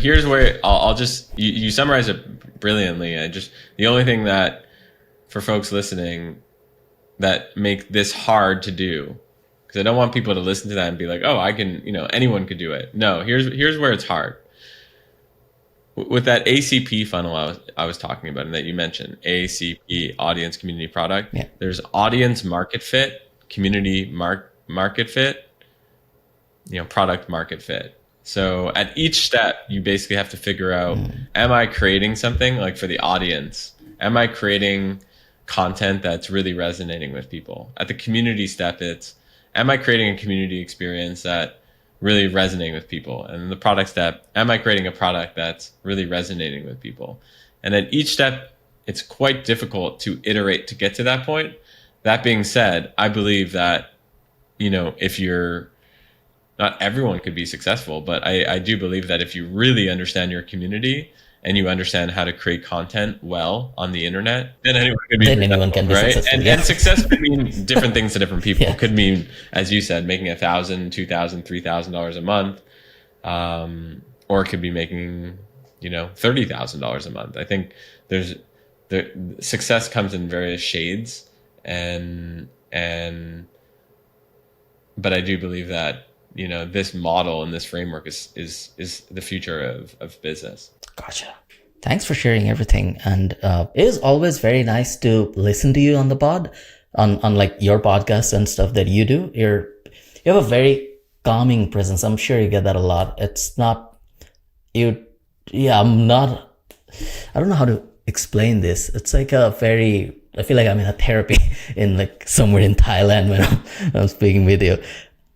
here's where I'll just, you summarize it brilliantly. The only thing that for folks listening that make this hard to do? Because I don't want people to listen to that and be like, oh, I can, anyone could do it. No, here's where it's hard. With that ACP funnel I was talking about and that you mentioned, ACP, audience, community, product. Yeah. There's audience market fit, community market fit, product market fit. So at each step, you basically have to figure out, am I creating something like for the audience? Am I creating content that's really resonating with people? At the community step, it's, am I creating a community experience that really resonating with people? And the product step, am I creating a product that's really resonating with people? And at each step, it's quite difficult to iterate to get to that point. That being said, I believe that, if you're, not everyone could be successful, but I do believe that if you really understand your community and you understand how to create content well on the internet, then anyone could be successful, anyone can be right? successful. And success could mean different things to different people. Yeah. It could mean, as you said, making $1,000, $2,000, $3,000 a month, or it could be making, $30,000 a month. I think the success comes in various shades, but I do believe that this model and this framework is the future of business. Gotcha. Thanks for sharing everything. And it is always very nice to listen to you on the pod, on like your podcast and stuff that you do. You have a very calming presence. I'm sure you get that a lot. It's not I don't know how to explain this. It's like I feel like I'm in a therapy in like somewhere in Thailand when I'm speaking with you.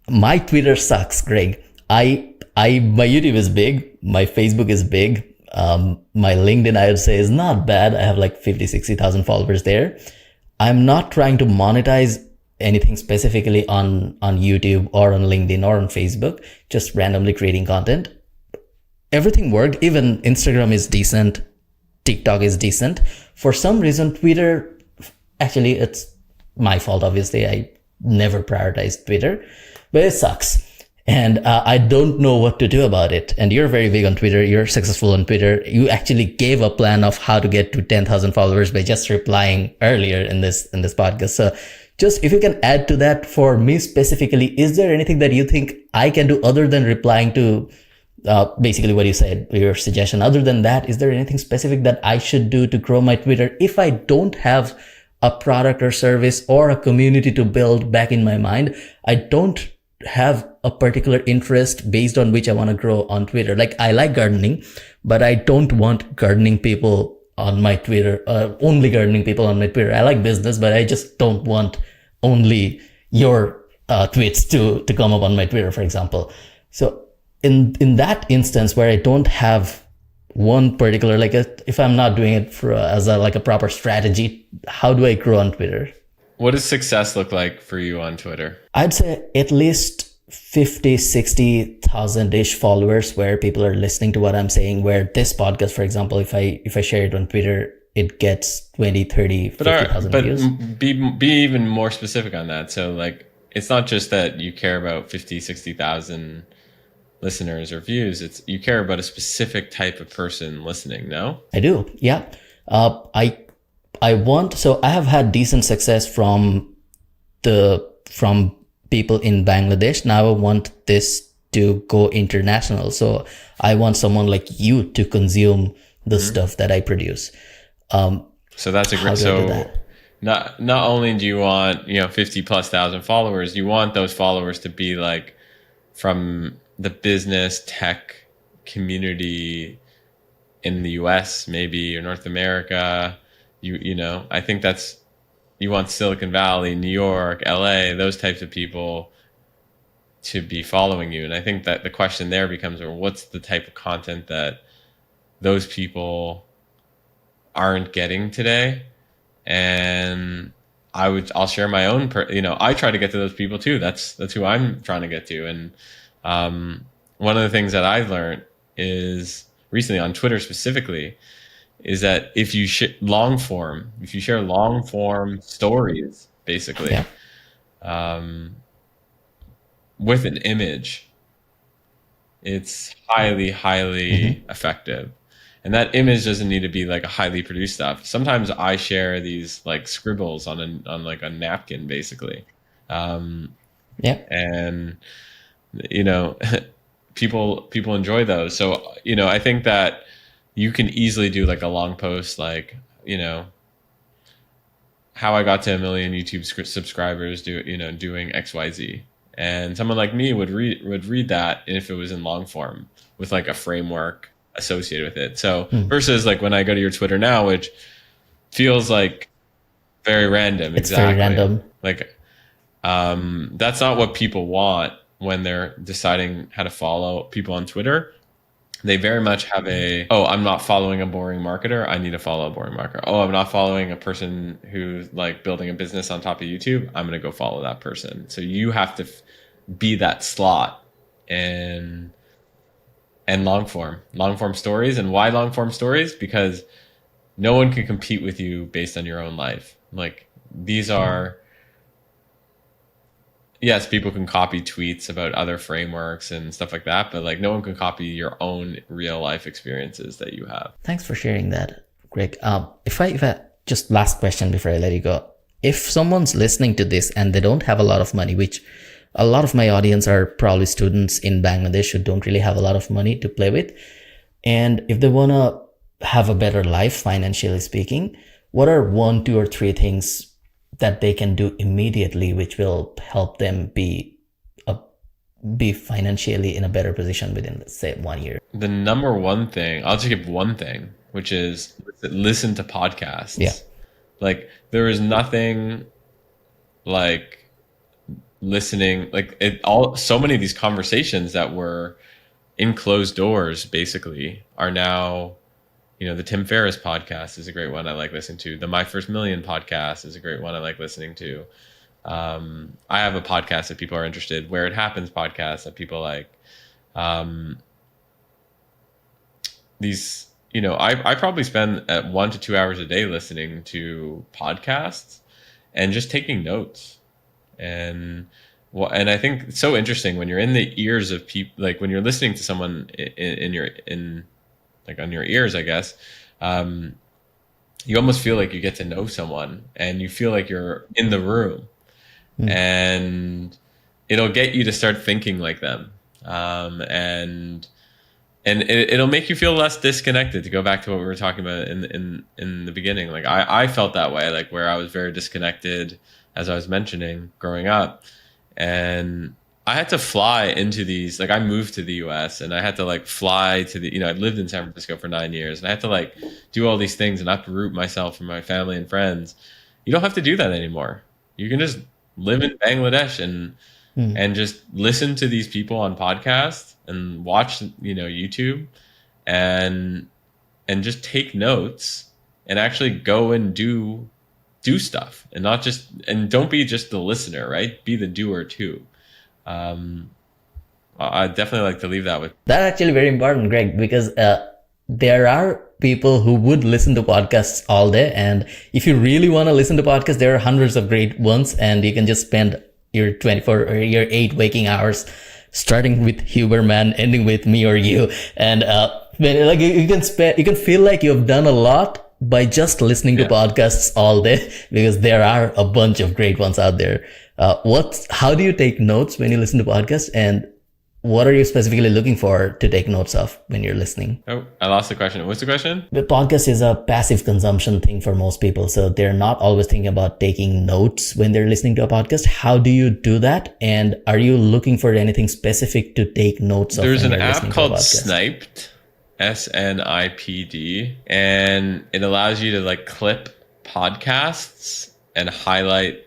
My Twitter sucks, Greg. My YouTube is big. My Facebook is big. My LinkedIn, I would say, is not bad. I have like 50, 60,000 followers there. I'm not trying to monetize anything specifically on YouTube or on LinkedIn or on Facebook, just randomly creating content. Everything worked. Even Instagram is decent. TikTok is decent. For some reason, Twitter, actually, it's my fault, obviously. I never prioritized Twitter, but it sucks. And I don't know what to do about it. And you're very big on Twitter. You're successful on Twitter. You actually gave a plan of how to get to 10,000 followers by just replying earlier in this podcast. So just if you can add to that for me specifically, is there anything that you think I can do other than replying to basically what you said, your suggestion? Other than that, is there anything specific that I should do to grow my Twitter if I don't have a product or service or a community to build back in my mind? I don't have a particular interest based on which I want to grow on Twitter. Like, I like gardening, but I don't want gardening people on my Twitter, only gardening people on my Twitter. I like business, but I just don't want only your tweets to come up on my Twitter, for example. So in that instance where I don't have one particular, if I'm not doing it as a proper strategy, how do I grow on Twitter? What does success look like for you on Twitter? I'd say at least 50, 60,000-ish followers where people are listening to what I'm saying, where this podcast, for example, if I share it on Twitter, it gets 20, 30, 50,000 views. But be even more specific on that. So it's not just that you care about 50, 60,000 listeners or views. It's you care about a specific type of person listening, no? I do. Yeah. I have had decent success from people in Bangladesh. Now I want this to go international. So I want someone like you to consume the stuff that I produce. So that's a great, not only do you want, 50,000+ followers, you want those followers to be like from the business tech community in the US, maybe, or North America. I think you want Silicon Valley, New York, LA, those types of people to be following you. And I think that the question there becomes, well, what's the type of content that those people aren't getting today? And I'll share my own, I try to get to those people too. That's who I'm trying to get to. And one of the things that I've learned is recently on Twitter specifically, is that if you share long form stories, basically, with an image, it's highly, highly effective. And that image doesn't need to be like a highly produced stuff. Sometimes I share these like scribbles on like a napkin, basically. Yeah. And people enjoy those. So, I think that you can easily do like a long post, like, how I got to 1 million YouTube subscribers doing XYZ. And someone like me would read that if it was in long form with like a framework associated with it. So versus like when I go to your Twitter now, which feels like very random. It's exactly. very random. Like, that's not what people want when they're deciding how to follow people on Twitter. They very much have I'm not following a boring marketer, I need to follow a boring marketer. Oh, I'm not following a person who's like building a business on top of YouTube, I'm going to go follow that person. So you have to be that slot. And long form stories. And why long form stories? Because no one can compete with you based on your own life. Like, these are, yes, people can copy tweets about other frameworks and stuff like that, but like no one can copy your own real life experiences that you have. Thanks for sharing that, Greg. If I just last question before I let you go. If someone's listening to this and they don't have a lot of money, which a lot of my audience are probably students in Bangladesh who don't really have a lot of money to play with, and if they want to have a better life, financially speaking, what are 1, 2, or 3 things that they can do immediately which will help them be financially in a better position within, let's say, 1 year? The number one thing, I'll just give one thing, which is listen to podcasts. Yeah. Like, there is nothing like listening, like so many of these conversations that were in closed doors basically are now, the Tim Ferriss podcast is a great one I like listening to. The My First Million podcast is a great one I like listening to. I have a podcast that people are interested, Where It Happens podcast that people like. These, I probably spend 1 to 2 hours a day listening to podcasts and just taking notes. And I think it's so interesting when you're in the ears of people, like when you're listening to someone on your ears, I guess, you almost feel like you get to know someone and you feel like you're in the room. And it'll get you to start thinking like them. And it'll make you feel less disconnected, to go back to what we were talking about in the beginning. Like I felt that way, like where I was very disconnected, as I was mentioning, growing up. And I had to fly into these, like I moved to the US and I had to like fly to I lived in San Francisco for 9 years and I had to like do all these things and uproot myself from my family and friends. You don't have to do that anymore. You can just live in Bangladesh and just listen to these people on podcasts and watch, YouTube and just take notes and actually go and do stuff and don't be just the listener, right? Be the doer too. I definitely like to leave that with. That's actually very important, Greg, because there are people who would listen to podcasts all day. And if you really want to listen to podcasts, there are hundreds of great ones, and you can just spend your 24 or your 8 waking hours, starting with Huberman, ending with me or you. And like you can feel like you've done a lot by just listening to podcasts all day, because there are a bunch of great ones out there. How do you take notes when you listen to podcasts, and what are you specifically looking for to take notes of when you're listening? Oh, I lost the question. What's the question? The podcast is a passive consumption thing for most people, so they're not always thinking about taking notes when they're listening to a podcast. How do you do that? And are you looking for anything specific to take notes of? There's an app called Sniped, SNIPD, and it allows you to like clip podcasts and highlight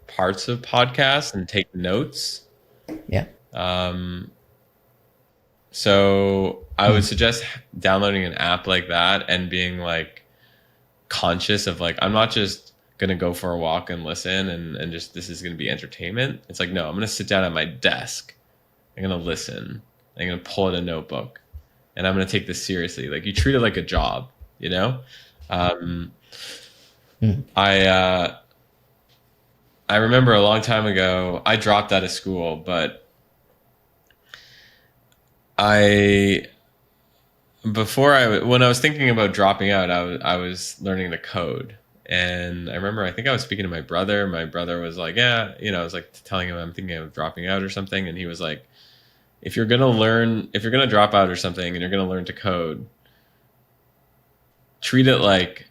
parts of podcasts and take notes. Yeah. So I would suggest downloading an app like that and being like conscious of like, I'm not just going to go for a walk and listen and just, this is going to be entertainment. It's like, no, I'm going to sit down at my desk. I'm going to listen. I'm going to pull out a notebook and I'm going to take this seriously. Like, you treat it like a job, I remember a long time ago, I dropped out of school, but I when I was thinking about dropping out, I was learning to code. And I remember, I think I was speaking to my brother. My brother was like, yeah, you know, I was like telling him I'm thinking of dropping out or something. And he was like, if you're going to drop out or something and you're going to learn to code, treat it like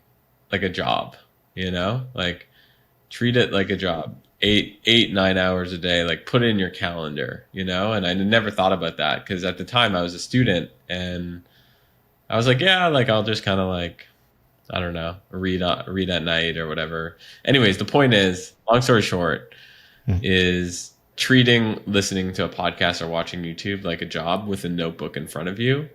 a job, you know, like treat it like a job. 9 hours a day, like put it in your calendar, you know? And I never thought about that because at the time I was a student and I was like, yeah, like I'll just kind of like, I don't know, read at night or whatever. Anyways, the point is, long story short, is treating listening to a podcast or watching YouTube like a job with a notebook in front of you,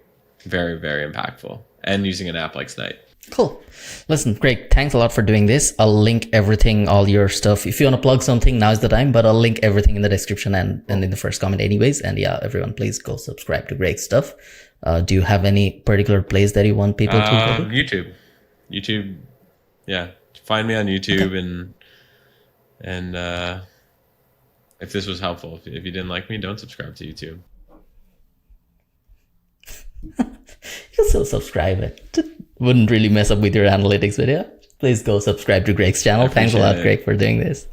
very, very impactful. And using an app like Snipe. Cool. Listen, great. Thanks a lot for doing this. I'll link everything, all your stuff. If you want to plug something, now's the time, but I'll link everything in the description and in the first comment anyways. And yeah, everyone, please go subscribe to Greg's stuff. Do you have any particular place that you want people to go to? YouTube. Yeah. Find me on YouTube. Okay. And if this was helpful, if you didn't like me, don't subscribe to YouTube. You can still subscribe. It wouldn't really mess up with your analytics video. Please go subscribe to Greg's channel. Thanks a lot, Greg, for doing this.